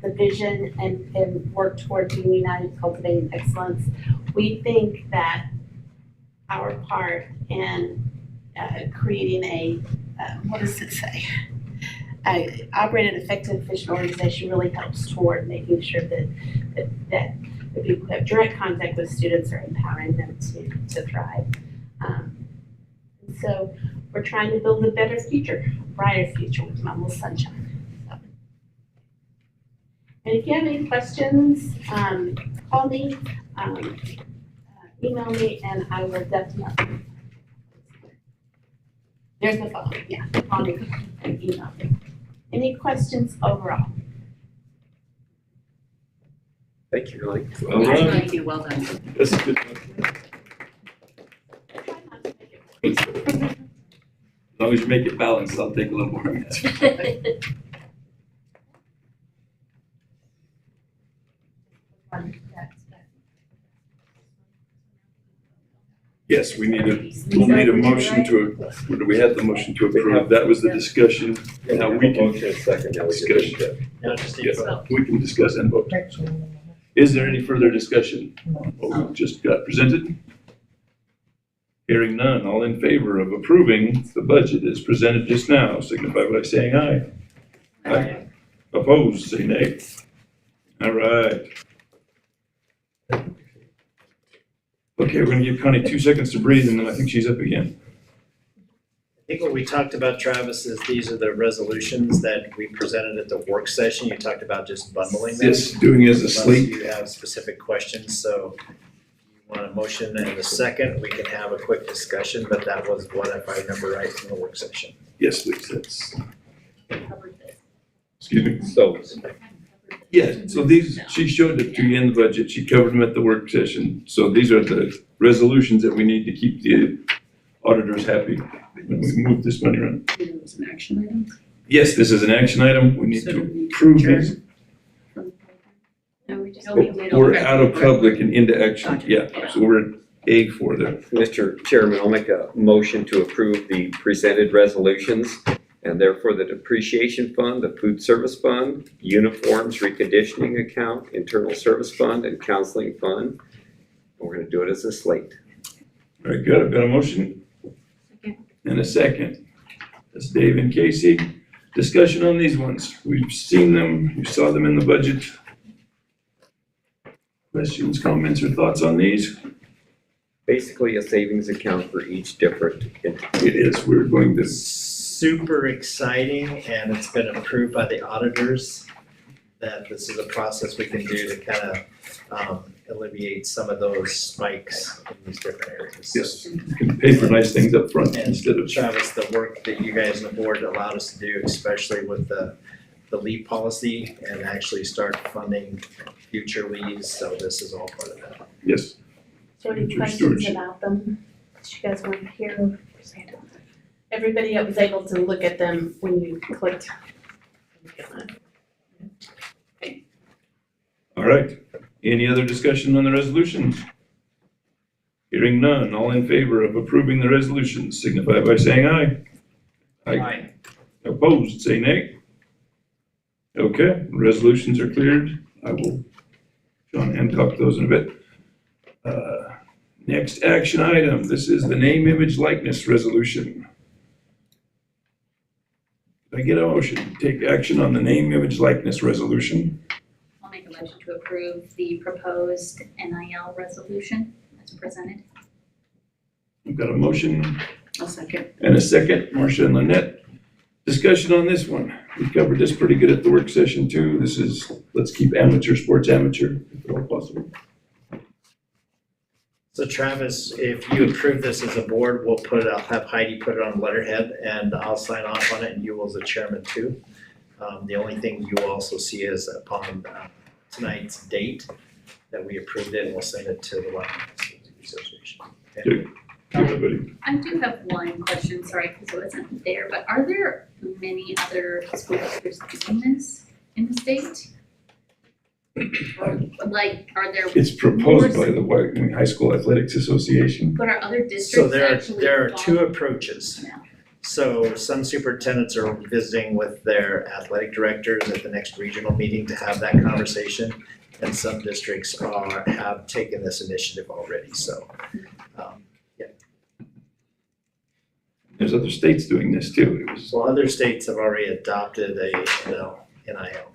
the vision and work toward being united, cultivating excellence. We think that our part in creating a, what does it say? Operate an effective, efficient organization really helps toward making sure that the people who have direct contact with students are empowering them to thrive. And so we're trying to build a better future, a brighter future with Mumble Sunshine. So. And if you have any questions, call me, email me, and I will definitely. There's the phone, yeah, call me and email me. Any questions overall? Thank you, Connie. Well done. Thank you, well done. That's a good one. Try not to make it As long as you make it balanced, I'll take a little more. Yes, we'll need a motion to, we had the motion to approve. That was the discussion. Now we can Motion second, now we can discussion. No, just Yes, we can discuss and vote. Is there any further discussion? What we just got presented? Hearing none, all in favor of approving the budget as presented just now, signify by saying aye. Aye. Opposed, say nay. All right. Okay, we're gonna give Connie 2 seconds to breathe, and then I think she's up again. I think what we talked about, Travis, is these are the resolutions that we presented at the work session. You talked about just bundling them. Yes, doing it as a slate. Unless you have specific questions, so if you want a motion and a second, we can have a quick discussion, but that was what, if I remember right, from the work session. Yes, please, that's, Covered this. excuse me. So, Yeah, so these, she showed it to you in the budget, she covered them at the work session. So these are the resolutions that we need to keep the auditors happy when we move this money around. It was an action item. Yes, this is an action item, we need So to do we need to approve adjourn? this. No, we just. We're out of public and into action, yeah, so we're at A4 there. Mr. Chairman, I'll make a motion to approve the presented resolutions, and therefore the depreciation fund, the food service fund, uniforms reconditioning account, internal service fund, and counseling fund. We're gonna do it as a slate. Very good, I've got a motion. And a second. That's Dave and Casey. Discussion on these ones. We've seen them, we saw them in the budget. Questions, comments, or thoughts on these? Basically a savings account for each different entity. It is, we're going to, Super exciting, and it's been approved by the auditors that this is a process we can do to kind of alleviate some of those spikes in these different areas. yes, you can pay for nice things up front And instead of, Travis, the work that you guys on the board allowed us to do, especially with the leave policy, and actually start funding future leaves, so this is all part of that. yes. So any Future questions stewardship. about them that you guys want to hear? Everybody was able to look at them when you clicked. All right, any other discussion on the resolutions? Hearing none, all in favor of approving the resolutions signify by saying aye. Opposed, say nay. Okay, resolutions are cleared. I will, John Hancock those in a bit. Next action item, this is the name, image, likeness resolution. Can I get a motion to take action on the name, image, likeness resolution? I'll make a motion to approve the proposed NIL resolution as presented. We've got a motion I'll second. and a second, Marcia and Lynette. Discussion on this one. We covered this pretty good at the work session too. This is, let's keep amateur sports amateur if at all possible. So Travis, if you approve this as a board, I'll have Heidi put it on letterhead, and I'll sign off on it, and you will as the chairman too. The only thing you will also see is upon tonight's date that we approved it, and we'll send it to the Washington State Association. Okay? Everybody. I do have one question, sorry, because it wasn't there, but are there many other school districts doing this in the state? Or, like, are there, It's proposed by the Wyoming High School Athletics Association. but are other So districts there actually are two follow- approaches. Yeah. So some superintendents are visiting with their athletic directors at the next regional meeting to have that conversation. And some districts have taken this initiative already, so. There's other states doing this too. It was, So other states have already adopted a NIL.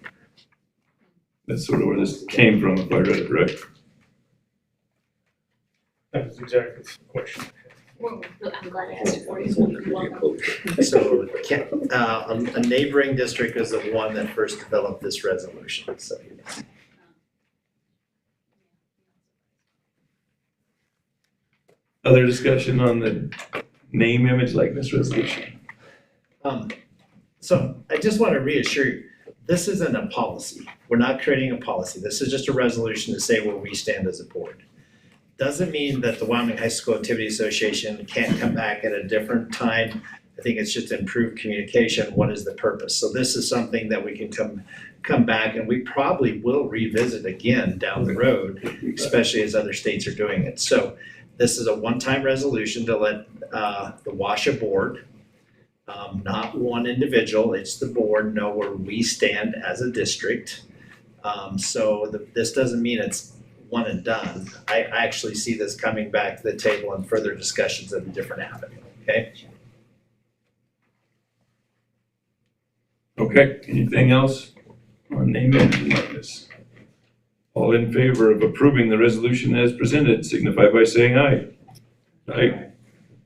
that's sort of where this came from, if I read it right. That was exactly the question. Well, I'm glad I asked it for you. So a neighboring district is the one that first developed this resolution, so. Other discussion on the name, image, likeness resolution? So I just want to reassure you, this isn't a policy. We're not creating a policy. This is just a resolution to say where we stand as a board. Doesn't mean that the Wyoming High School Activity Association can't come back at a different time. I think it's just improved communication. What is the purpose? So this is something that we can come back, and we probably will revisit again down the road, especially as other states are doing it. So this is a one-time resolution to let the WASHA board, not one individual, it's the board, know where we stand as a district. This doesn't mean it's one and done. I actually see this coming back to the table and further discussions at a different avenue, okay? Okay, anything else on name, image, and likeness? All in favor of approving the resolution as presented signify by saying aye. Aye.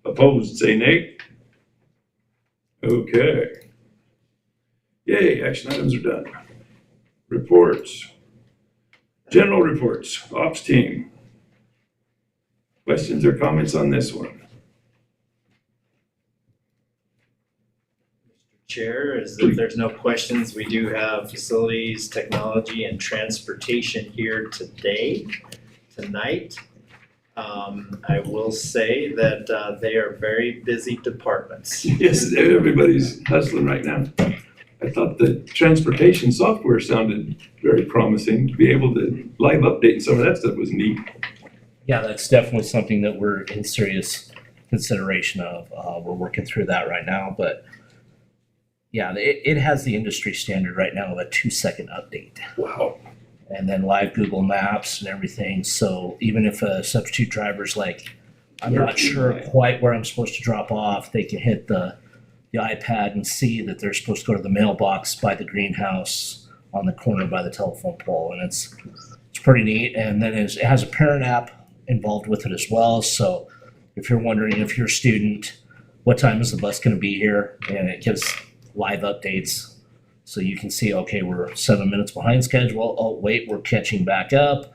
Opposed, say nay. Okay. Yay, action items are done. Reports. General reports, ops team. Questions or comments on this one? Chair, if there's no questions, we do have facilities, technology, and transportation here tonight. I will say that they are very busy departments. Yes, everybody's hustling right now. I thought the transportation software sounded very promising. To be able to live update some of that stuff was neat. Yeah, that's definitely something that we're in serious consideration of. We're working through that right now, but yeah, it has the industry standard right now of a 2-second update. Wow. And then live Google Maps and everything. So even if a substitute driver's like, I'm not sure quite where I'm supposed to drop off, they can hit the iPad and see that they're supposed to go to the mailbox by the greenhouse on the corner by the telephone pole. And it's pretty neat. And then it has a parent app involved with it as well. So if you're wondering if you're a student, what time is the bus going to be here? And it gives live updates. So you can see, okay, we're 7 minutes behind schedule. Oh, wait, we're catching back up.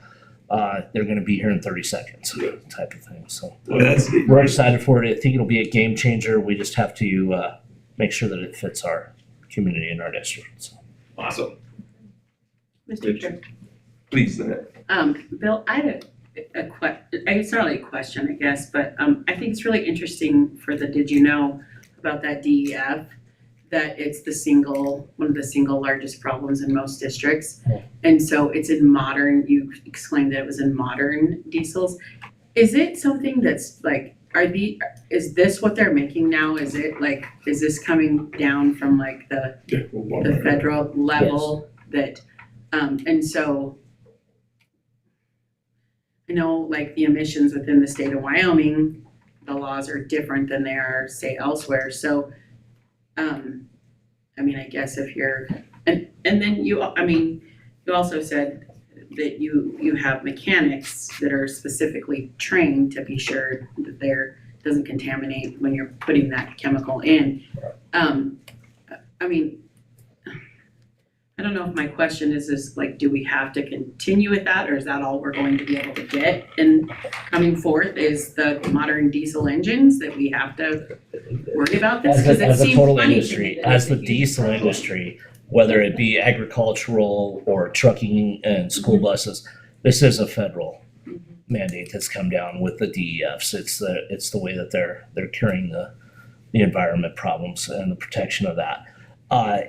They're going to be here in 30 seconds type of thing. So Well, that's neat. we're excited for it. I think it'll be a game changer. We just have to make sure that it fits our community and our district. So. Awesome. Mr. Chair. Please, Lynette. Bill, I had it's not really a question, I guess, but I think it's really interesting for the did you know about that DEF, that it's one of the single largest problems in most districts. Yeah. And so it's in modern, you exclaimed that it was in modern diesels. Is it something that's like, is this what they're making now? Is this coming down from like the federal level that, and so I know like the emissions within the state of Wyoming, the laws are different than they are say elsewhere. So, I mean, I guess if you're, and then you also said that you have mechanics that are specifically trained to be sure that doesn't contaminate when you're putting that chemical in. I mean, I don't know if my question is like, do we have to continue with that, or is that all we're going to be able to get in coming forth is the modern diesel engines that we have to worry about this? Because it As a seems total funny to me industry, that as it's a the huge diesel problem. industry, whether it be agricultural or trucking and school buses, this is a federal mandate that's come down with the DEFs. It's the way that they're carrying the environment problems and the protection of that.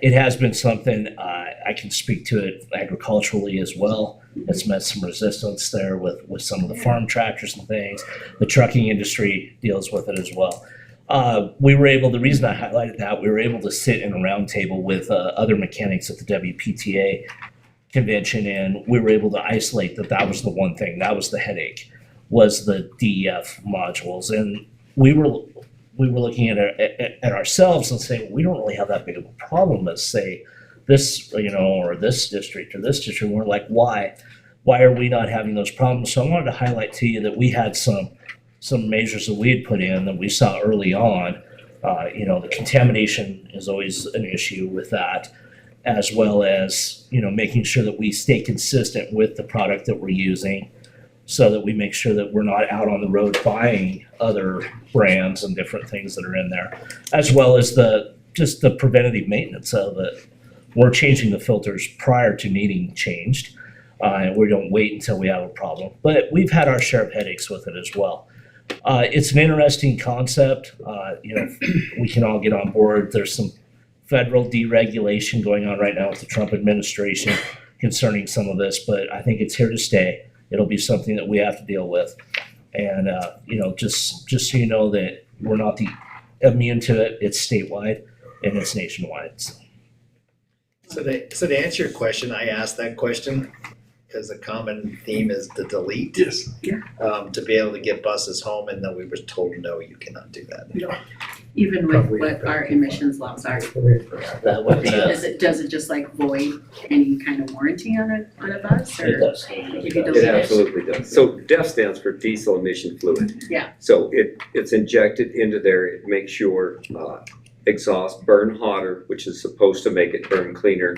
It has been something, I can speak to it agriculturally as well. It's met some resistance there with some of the farm tractors and things. The trucking industry deals with it as well. The reason I highlighted that, we were able to sit in a roundtable with other mechanics at the WPTA convention, and we were able to isolate that was the one thing, that was the headache, was the DEF modules. And we were looking at ourselves and saying, we don't really have that big of a problem as say this, or this district or this district. And we're like, why are we not having those problems? So I wanted to highlight to you that we had some measures that we had put in that we saw early on. The contamination is always an issue with that, as well as, making sure that we stay consistent with the product that we're using, so that we make sure that we're not out on the road buying other brands and different things that are in there, as well as the preventative maintenance of it. We're changing the filters prior to needing changed, and we don't wait until we have a problem. But we've had our share of headaches with it as well. It's an interesting concept. We can all get on board. There's some federal deregulation going on right now with the Trump administration concerning some of this, but I think it's here to stay. It'll be something that we have to deal with. And, just so you know that we're not immune to it, it's statewide and it's nationwide. So to answer your question, I asked that question because a common theme is the delete. Yes. To be able to get buses home, and then we were told, no, you cannot do that. Even with what our emissions laws are. That was, Does it just like void any kind of warranty on a bus, it or does. if you It delete it? absolutely does. So DEF stands for diesel emission fluid. Yeah. So it's injected into there, it makes sure exhaust burn hotter, which is supposed to make it burn cleaner.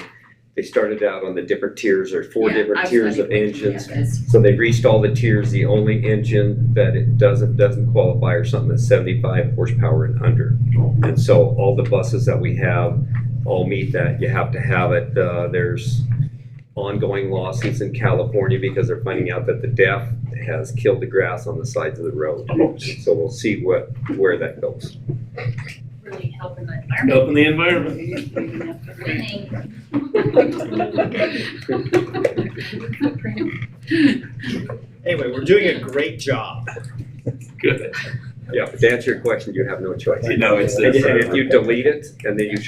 They started out on the different tiers, there's four Yeah, different I've tiers studied of with engines. JCSD. So they've reached all the tiers. The only engine that it doesn't qualify or something that's 75 horsepower and under. And so all the buses that we have all meet that. You have to have it. There's ongoing lawsuits in California because they're finding out that the DEF has killed the grass on the sides of the road. So we'll see where that goes. Really helping the environment. Helping the environment. Anyway, we're doing a great job. Good. Yeah, but to answer your question, you have no choice. No, it's And if you delete it and then you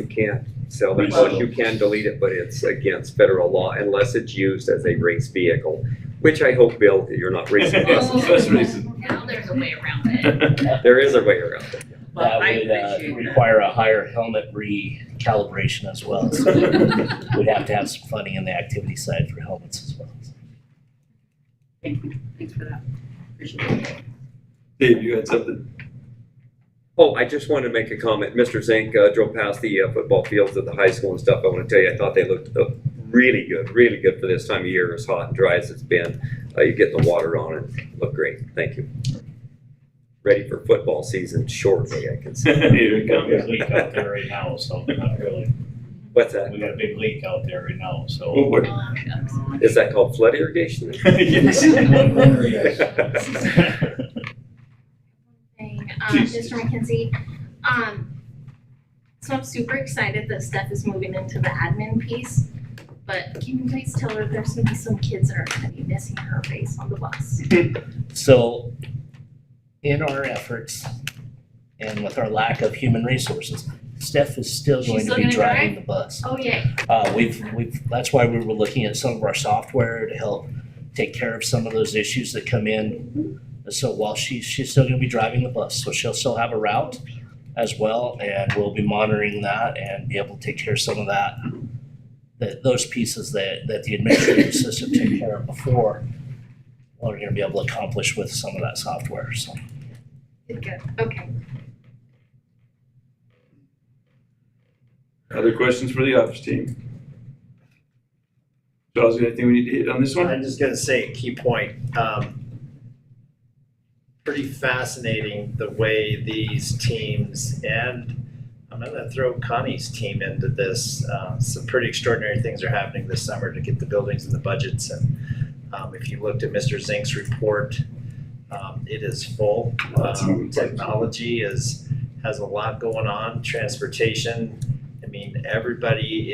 can't sell that bus, you can delete it, but it's against federal law unless it's used as a race vehicle, which I hope, Bill, that you're not racing buses. Bus racing. Now there's a way around it. There is a way around it. Well, That I would appreciate that. require a higher helmet recalibration as well. So we'd have to have some funding in the activity side for helmets as well. Thank you, thanks for that. Appreciate it. Dave, you had something? Oh, I just wanted to make a comment. Mr. Zink drove past the football fields at the high school and stuff. I want to tell you, I thought they looked really good for this time of year, as hot and dry as it's been. You get the water on it, look great. Thank you. Ready for football season shortly, I can see. Here it We got a big comes. leak out there right now, so not really. What's that? We got a big leak out there right now, Oh, so. what? Is that called flood irrigation? Yes. Please. Mr. McKenzie, so I'm super excited that Steph is moving into the admin piece, but can you please tell her there's gonna be some kids that are gonna be missing her face on the bus? So in our efforts and with our lack of human resources, Steph is still She's going to still be gonna driving the bus. Oh, yay. That's why we were looking at some of our software to help take care of some of those issues that come in. So while she's still gonna be driving the bus, so she'll still have a route as well, and we'll be monitoring that and be able to take care of some of that, those pieces that the administrative system took care of before, we're gonna be able to accomplish with some of that software, so. Good, okay. Other questions for the office team? Charles, anything we need to hit on this one? I'm just gonna say, key point, pretty fascinating the way these teams, and I'm gonna throw Connie's team into this. Some pretty extraordinary things are happening this summer to get the buildings and the budgets, and if you looked at Mr. Zink's report, it is full. Technology has a lot going on, transportation. I mean, everybody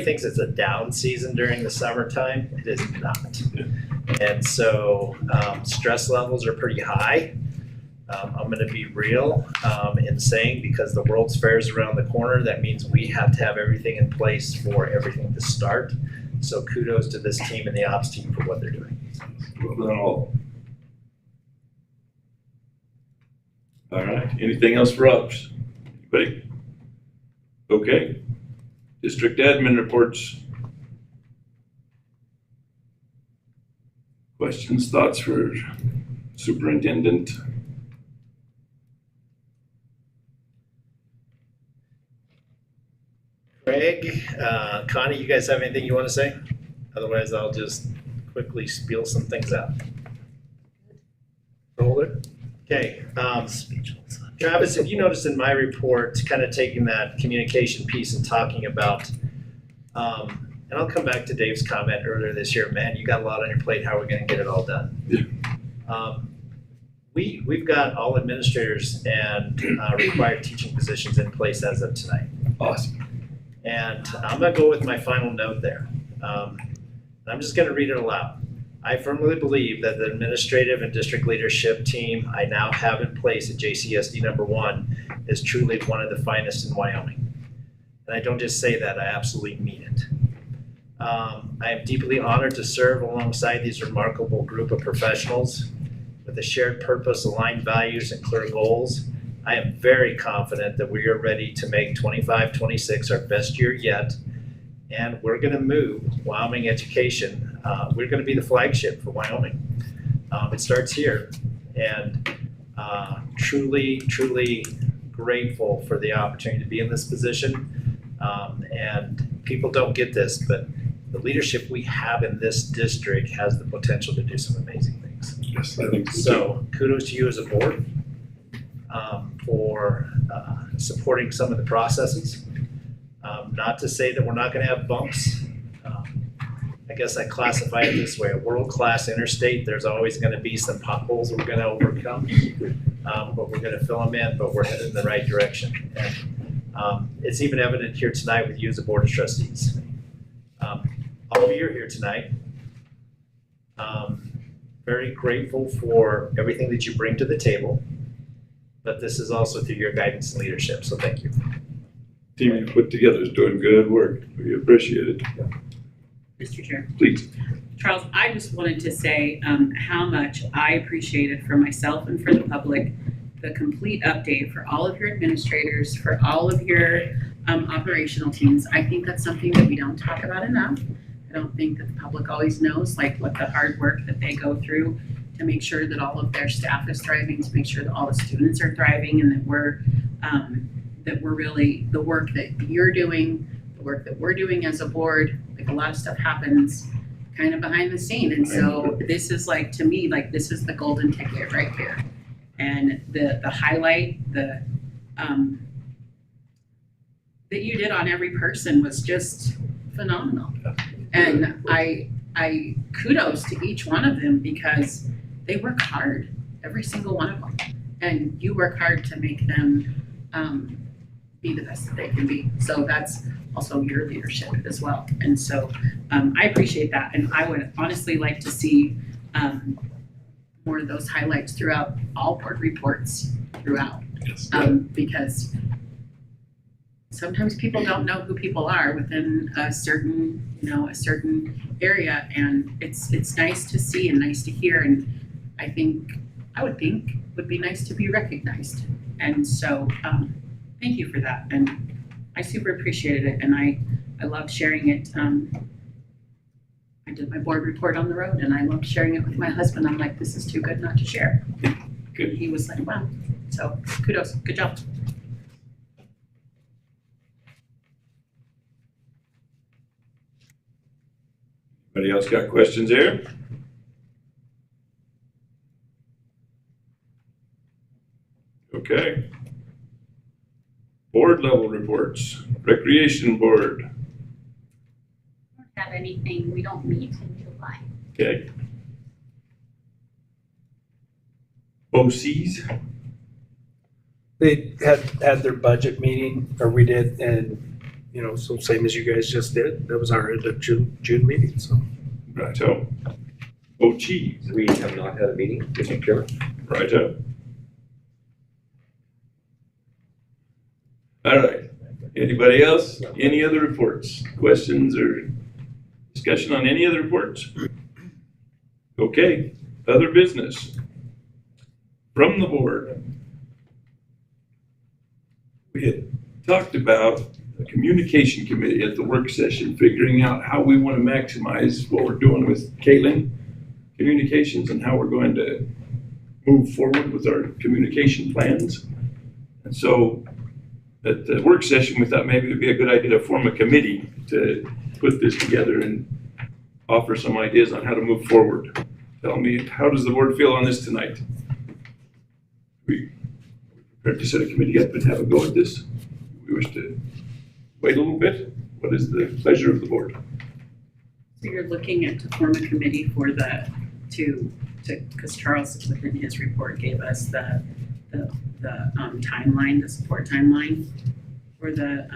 thinks it's a down season during the summertime. It is not. And so stress levels are pretty high. I'm gonna be real in saying, because the World's Fair is around the corner, that means we have to have everything in place for everything to start. So kudos to this team and the ops team for what they're doing. Well done all. All right, anything else for ops? Anybody? Okay. District admin reports. Questions, thoughts for superintendent? Craig, Connie, you guys have anything you wanna say? Otherwise, I'll just quickly spiel some things out. Hold it. Okay, Speechless. Travis, if you noticed in my report, kind of taking that communication piece and talking about, and I'll come back to Dave's comment earlier this year, man, you got a lot on your plate, how are we gonna get it all done? Yeah. We've got all administrators and required teaching positions in place as of tonight. Awesome. And I'm gonna go with my final note there. I'm just gonna read it aloud. I firmly believe that the administrative and district leadership team I now have in place at JCSD #1 is truly one of the finest in Wyoming. And I don't just say that, I absolutely mean it. I am deeply honored to serve alongside these remarkable group of professionals with a shared purpose, aligned values, and clear goals. I am very confident that we are ready to make 25-26 our best year yet, and we're gonna move Wyoming education. We're gonna be the flagship for Wyoming. It starts here, and truly grateful for the opportunity to be in this position. And people don't get this, but the leadership we have in this district has the potential to do some amazing things. Yes, I think so. So kudos to you as a board for supporting some of the processes. Not to say that we're not going to have bumps. I guess I classify it this way: a world-class interstate, there's always going to be some potholes we're going to overcome, but we're going to fill them in, but we're headed in the right direction. And it's even evident here tonight with you as a board of trustees. All of you are here tonight. Very grateful for everything that you bring to the table, but this is also through your guidance and leadership, so thank you. Team you put together is doing good work. We appreciate it. Mr. Chair. Please. Charles, I just wanted to say how much I appreciated for myself and for the public the complete update for all of your administrators, for all of your operational teams. I think that's something that we don't talk about enough. I don't think that the public always knows like what the hard work that they go through to make sure that all of their staff is thriving, to make sure that all the students are thriving, and that we're really, the work that you're doing, the work that we're doing as a board, like a lot of stuff happens kind of behind the scene. And so this is like, to me, like this is the golden ticket right here. And the highlight, that you did on every person was just phenomenal. And I kudos to each one of them because they work hard, every single one of them. And you work hard to make them be the best that they can be. So that's also your leadership as well. And so I appreciate that. And I would honestly like to see more of those highlights throughout all board reports throughout. Yes. Because sometimes people don't know who people are within a certain area, and it's nice to see and nice to hear, and I would think would be nice to be recognized. And so thank you for that, and I super appreciated it, and I love sharing it. I did my board report on the road, and I loved sharing it with my husband. I'm like, this is too good not to share. Good. And he was like, wow. So kudos, good job. Anybody else got questions there? Okay. Board level reports, Recreation Board, Don't have anything, we don't meet in July. okay. OCs, They had their budget meeting, or we did, and, so same as you guys just did. That was our end of June meeting, so. righto. OCs, We have not had a meeting, Mr. Chairman. righto. All right, anybody else? Any other reports, questions, or discussion on any other reports? Okay, other business from the board. We had talked about a communication committee at the work session, figuring out how we want to maximize what we're doing with Caitlin Communications and how we're going to move forward with our communication plans. And so at the work session, we thought maybe it'd be a good idea to form a committee to put this together and offer some ideas on how to move forward. Tell me, how does the board feel on this tonight? We prepared to set a committee up and have a go at this? We wish to wait a little bit? What is the pleasure of the board? So you're looking at to form a committee for because Charles within his report gave us the timeline, the support timeline for the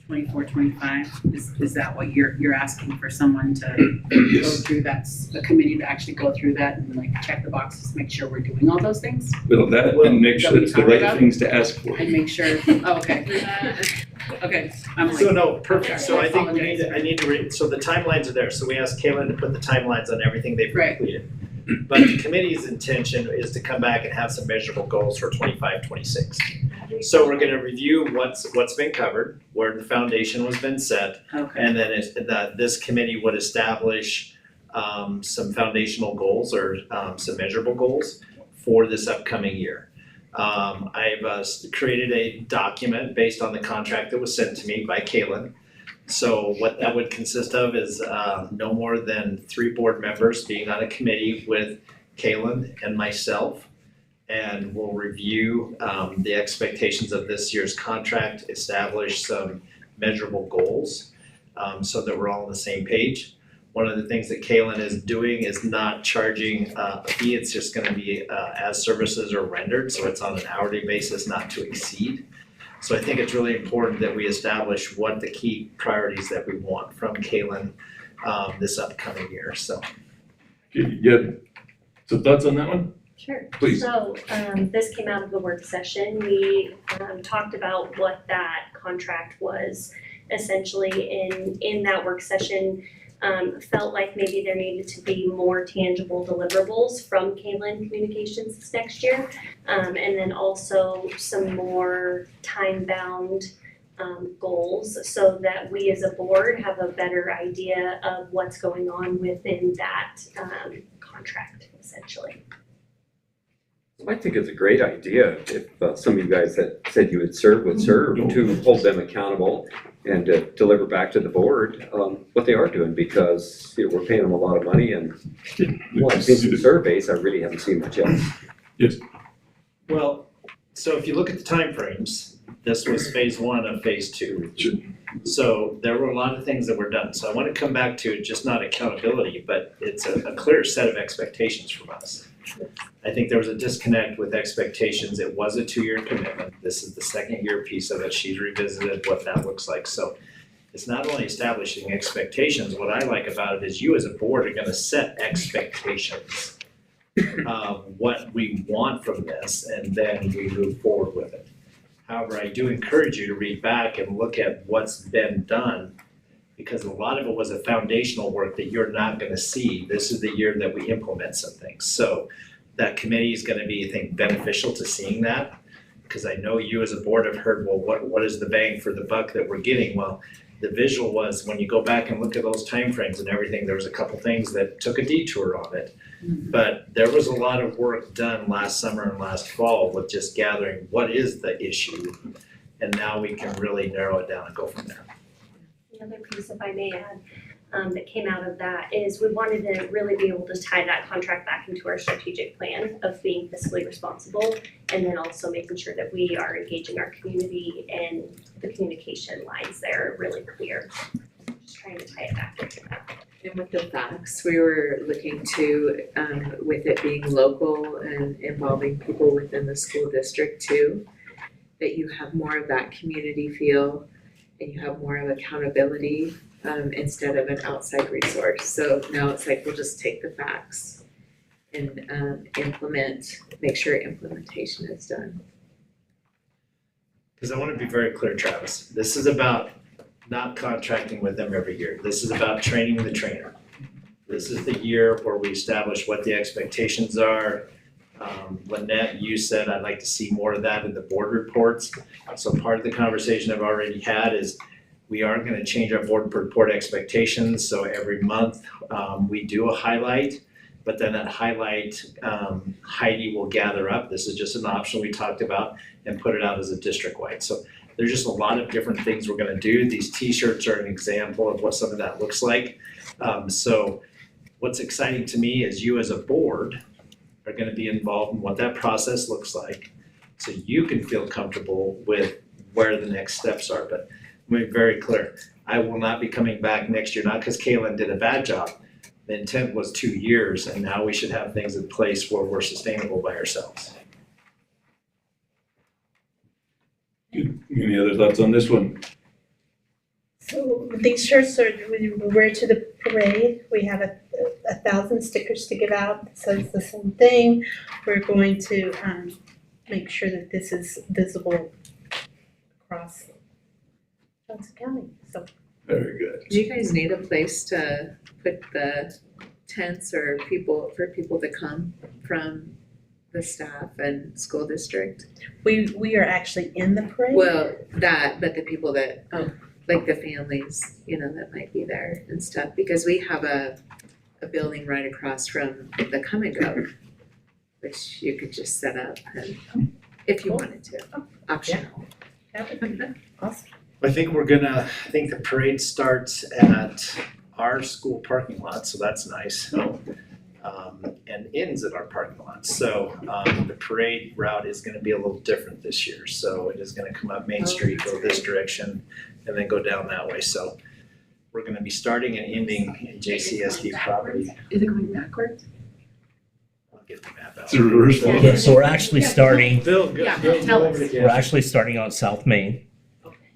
24-25. Is that what you're asking for someone to go Yes. through that, a committee to actually go through that and like check the boxes, make sure we're doing all those things Well, that and make sure it's the right things to ask for. and make sure, okay. Okay, I'm So like, no, perfect. So I think apologize. I need to read, so the timelines are there. So we asked Kaylin to put the timelines on everything they've Right. completed. But the committee's intention is to come back and have some measurable goals for 25-26. So we're gonna review what's been covered, where the foundation has been set, okay, and then this committee would establish some foundational goals or some measurable goals for this upcoming year. I've created a document based on the contract that was sent to me by Kaylin. So what that would consist of is no more than 3 board members being on a committee with Kaylin and myself. And we'll review the expectations of this year's contract, establish some measurable goals so that we're all on the same page. One of the things that Kaylin is doing is not charging a fee, it's just gonna be as services are rendered, so it's on an hourly basis, not to exceed. So I think it's really important that we establish what the key priorities that we want from Kaylin this upcoming year, so. Okay, you have some thoughts on that one? Sure. Please. So, this came out of the work session. We, talked about what that contract was essentially in that work session. Felt like maybe there needed to be more tangible deliverables from Kaylin Communications this next year. And then also some more time-bound, goals so that we as a board have a better idea of what's going on within that, contract essentially. I think it's a great idea if some of you guys that said you would serve to hold them accountable and to deliver back to the board what they are doing, because we're paying them a lot of money and well, I've seen some surveys, I really haven't seen much else. Well, so if you look at the timeframes, this was phase 1 of phase 2. Sure. So there were a lot of things that were done. So I want to come back to just not accountability, but it's a clear set of expectations from us. I think there was a disconnect with expectations. It was a 2-year commitment. This is the 2nd year piece of it. She's revisited what that looks like. So it's not only establishing expectations. What I like about it is you as a board are going to set expectations of what we want from this, and then we move forward with it. However, I do encourage you to read back and look at what's been done, because a lot of it was a foundational work that you're not gonna see. This is the year that we implement some things. So that committee is gonna be, I think, beneficial to seeing that, because I know you as a board have heard, well, what is the bang for the buck that we're getting? Well, the visual was, when you go back and look at those timeframes and everything, there was a couple things that took a detour on it. But there was a lot of work done last summer and last fall with just gathering what is the issue. And now we can really narrow it down and go from there. The other piece, if I may add, that came out of that is we wanted to really be able to tie that contract back into our strategic plan of being fiscally responsible, and then also making sure that we are engaging our community and the communication lines there are really clear. Just trying to tie it back into that. And with the facts, we were looking to, with it being local and involving people within the school district too, that you have more of that community feel and you have more of accountability instead of an outside resource. So now it's like, we'll just take the facts and make sure implementation is done. Because I want to be very clear, Travis, this is about not contracting with them every year. This is about training the trainer. This is the year where we establish what the expectations are. Lynette, you said I'd like to see more of that in the board reports. So part of the conversation I've already had is we are going to change our board report expectations. So every month we do a highlight, but then that highlight Heidi will gather up. This is just an option we talked about, and put it out as a district-wide. So there's just a lot of different things we're going to do. These t-shirts are an example of what some of that looks like. So what's exciting to me is you as a board are going to be involved in what that process looks like, so you can feel comfortable with where the next steps are. But let me be very clear, I will not be coming back next year, not because Kaylin did a bad job. The intent was 2 years, and now we should have things in place where we're sustainable by ourselves. Any other thoughts on this one? So these shirts are, we wear to the parade. We have 1,000 stickers to give out that says the same thing. We're going to make sure that this is visible across Johnson County, so. Very good. Do you guys need a place to put the tents or for people to come from the staff and school district? We are actually in the parade. Well, but the people that, like the families, that might be there and stuff, because we have a building right across from the Come and Go, which you could just set up and if you wanted to, optional. That would be awesome. I think the parade starts at our school parking lot, so that's nice. And ends at our parking lot. So the parade route is gonna be a little different this year. So it is gonna come up Main Street, go this direction, and then go down that way. So we're gonna be starting and ending in JCSD property. Is it going backwards? I'll get the map out. It's a reverse flow. Yeah, so we're actually starting, Bill, go, Yeah, go tell over us. it we're again. actually starting on South Main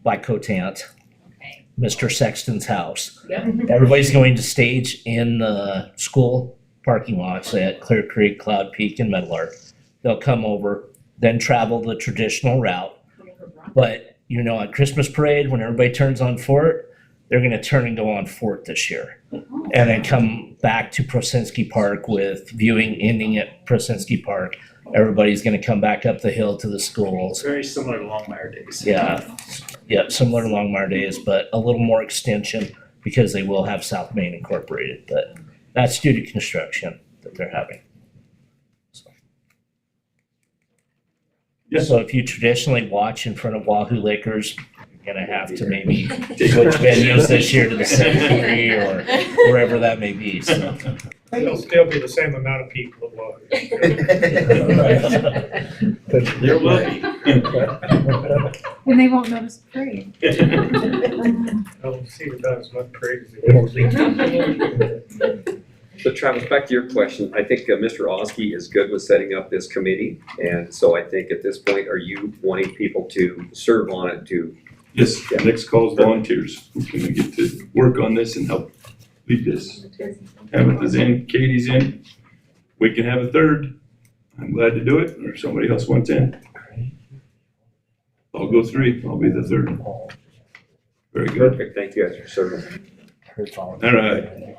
by Cotant, Okay. Mr. Sexton's house. Yep. Everybody's going to stage in the school parking lots at Clear Creek, Cloud Peak, and Meadowlark. They'll come over, then travel the traditional route. But, you know, at Christmas parade, when everybody turns on Fort, they're gonna turn and go on Fort this year. And then come back to Prosinski Park with viewing ending at Prosinski Park. Everybody's gonna come back up the hill to the It's schools. very similar to Longmire Days. Yeah, similar to Longmire Days, but a little more extension because they will have South Main incorporated, but that's due to construction that they're having. Yeah. So if you traditionally watch in front of Wahoo Lakers, you're gonna have to maybe switch venues this year to the cemetery or wherever that may be, so. It'll still be the same amount of people at Water. There will be. And they won't notice the parade. I'll see about as much parade as it is. So Travis, back to your question, I think Mr. Oski is good with setting up this committee. And so I think at this point, are you wanting people to serve on it to? Yes, next call is volunteers. Who can we get to work on this and help lead this? Tabitha's in, Katie's in. We can have a third. I'm glad to do it, or if somebody else wants in. I'll go 3, I'll be the third. Very good. Perfect, thank you guys for serving. All right.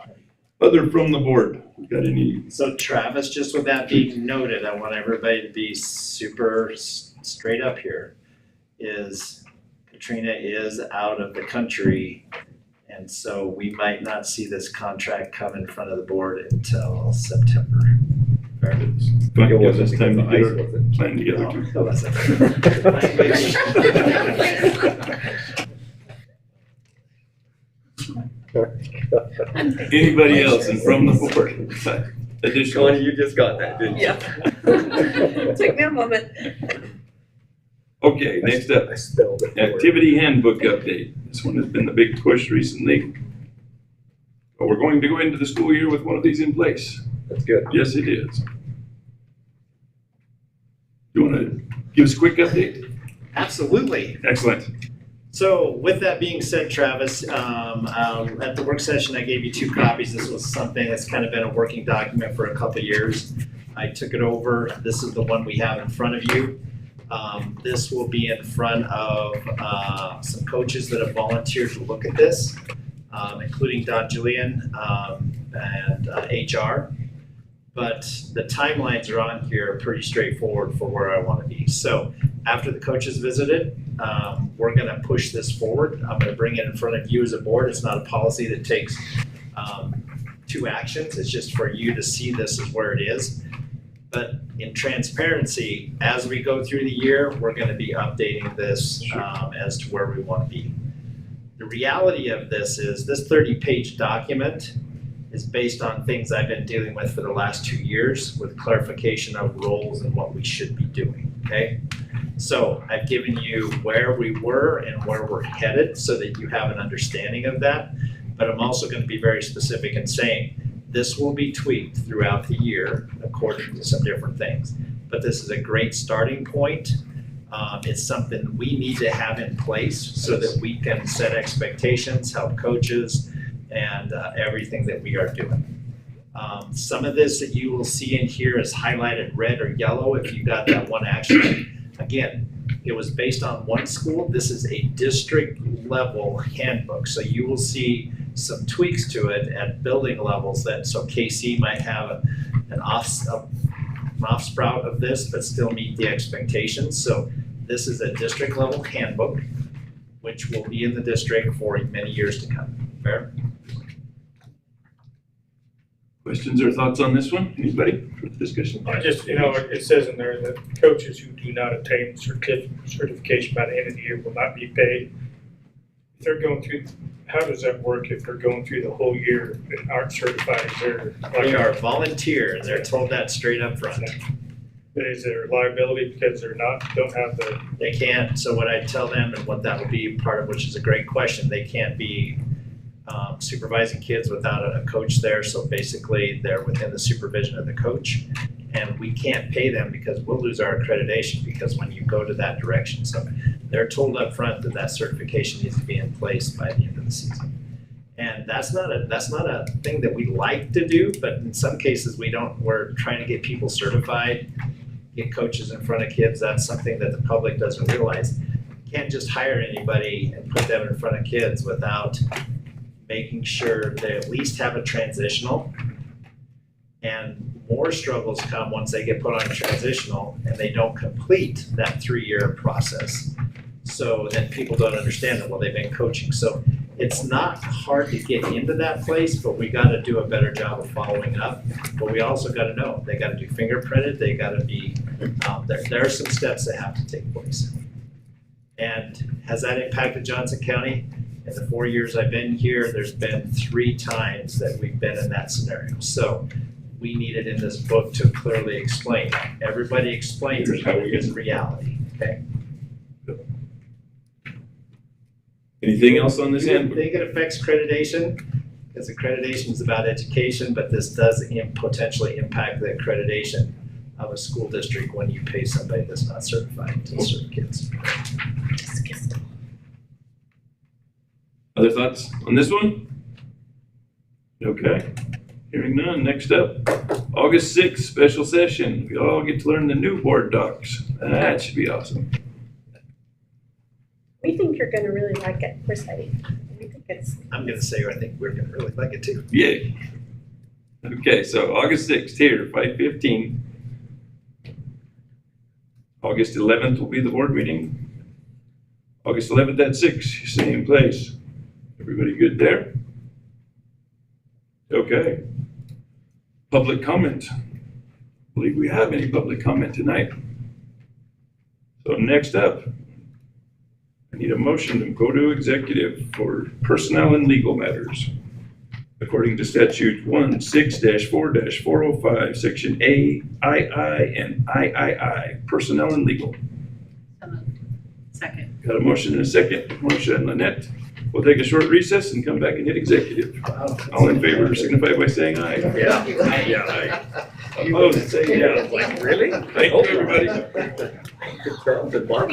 Other from the board, got any? So Travis, just with that being noted, I want everybody to be super straight up here, is Katrina is out of the country. And so we might not see this contract come in front of the board until September. Fair? Fine, gives us time to get our plan together too. Oh, that's Anybody else and from the board? Additional? Connie, you just got that, didn't you? Took me a moment. Okay, next up, activity handbook update. This one has been the big push recently. But we're going to go into the school year with one of these in place. That's good. Yes, it is. You want to give us a quick update? Absolutely. Excellent. So with that being said, Travis, at the work session, I gave you 2 copies. This was something that's kind of been a working document for a couple of years. I took it over. This is the one we have in front of you. This will be in front of some coaches that have volunteered to look at this, including Don Julian and HR. But the timelines are on here pretty straightforward for where I want to be. So after the coaches visited, we're going to push this forward. I'm going to bring it in front of you as a board. It's not a policy that takes 2 actions. It's just for you to see this as where it is. But in transparency, as we go through the year, we're going to be updating this as to where we want to be. The reality of this is this 30-page document is based on things I've been dealing with for the last 2 years with clarification of roles and what we should be doing, okay? So I've given you where we were and where we're headed so that you have an understanding of that. But I'm also going to be very specific in saying this will be tweaked throughout the year according to some different things. But this is a great starting point. It's something we need to have in place so that we can set expectations, help coaches, and everything that we are doing. Some of this that you will see in here is highlighted red or yellow if you got that one action. Again, it was based on one school. This is a district level handbook. So you will see some tweaks to it at building levels so KC might have an off sprout of this, but still meet the expectations. So this is a district level handbook, which will be in the district for many years to come. Fair? Questions or thoughts on this one? Anybody for the discussion? I just, it says in there that coaches who do not obtain certification by the end of the year will not be paid. If they're going through, how does that work if they're going through the whole year and aren't certified? Is there, They are volunteer, and they're told that straight up front. is there liability because they're don't have the, They can't, so what I tell them and what that would be part of, which is a great question, they can't be supervising kids without a coach there. So basically, they're within the supervision of the coach. And we can't pay them because we'll lose our accreditation because when you go to that direction. So they're told up front that that certification needs to be in place by the end of the season. And that's not a thing that we like to do, but in some cases we're trying to get people certified, get coaches in front of kids. That's something that the public doesn't realize. You can't just hire anybody and put them in front of kids without making sure they at least have a transitional. And more struggles come once they get put on a transitional and they don't complete that 3-year process. So then people don't understand that, well, they've been coaching. So it's not hard to get into that place, but we got to do a better job of following up. But we also got to know, they got to do fingerprinted, they got to be, there are some steps that have to take place. And has that impacted Johnson County? In the 4 years I've been here, there's been 3 times that we've been in that scenario. So we need it in this book to clearly explain. Everybody explains it, but it is reality, okay? Anything else on this I end? think it affects accreditation, because accreditation is about education, but this does potentially impact the accreditation of a school district when you pay somebody that's not certified to serve kids. Other thoughts on this one? Okay, hearing none. Next up, August 6th, special session. We all get to learn the new board docs. That should be awesome. we think you're gonna really like it, we're saying. We think it's, I'm gonna say, I think we're gonna really like it too. Yay. Okay, so August 6th here, 5:15. August 11th will be the board meeting. August 11th at 6, same place. Everybody good there? Okay. Public comment. I believe we have any public comment tonight. So next up, I need a motion to go to executive for personnel and legal matters. According to statute 16-4-405, section A, II, and III, personnel and legal. So moved. Second. Got a motion and a second. Motion, Lynette. We'll take a short recess and come back and hit executive. All in favor signify by saying aye. Yeah. Aye. Opposed, say yeah. Really? Thank you, everybody. Good job, good luck.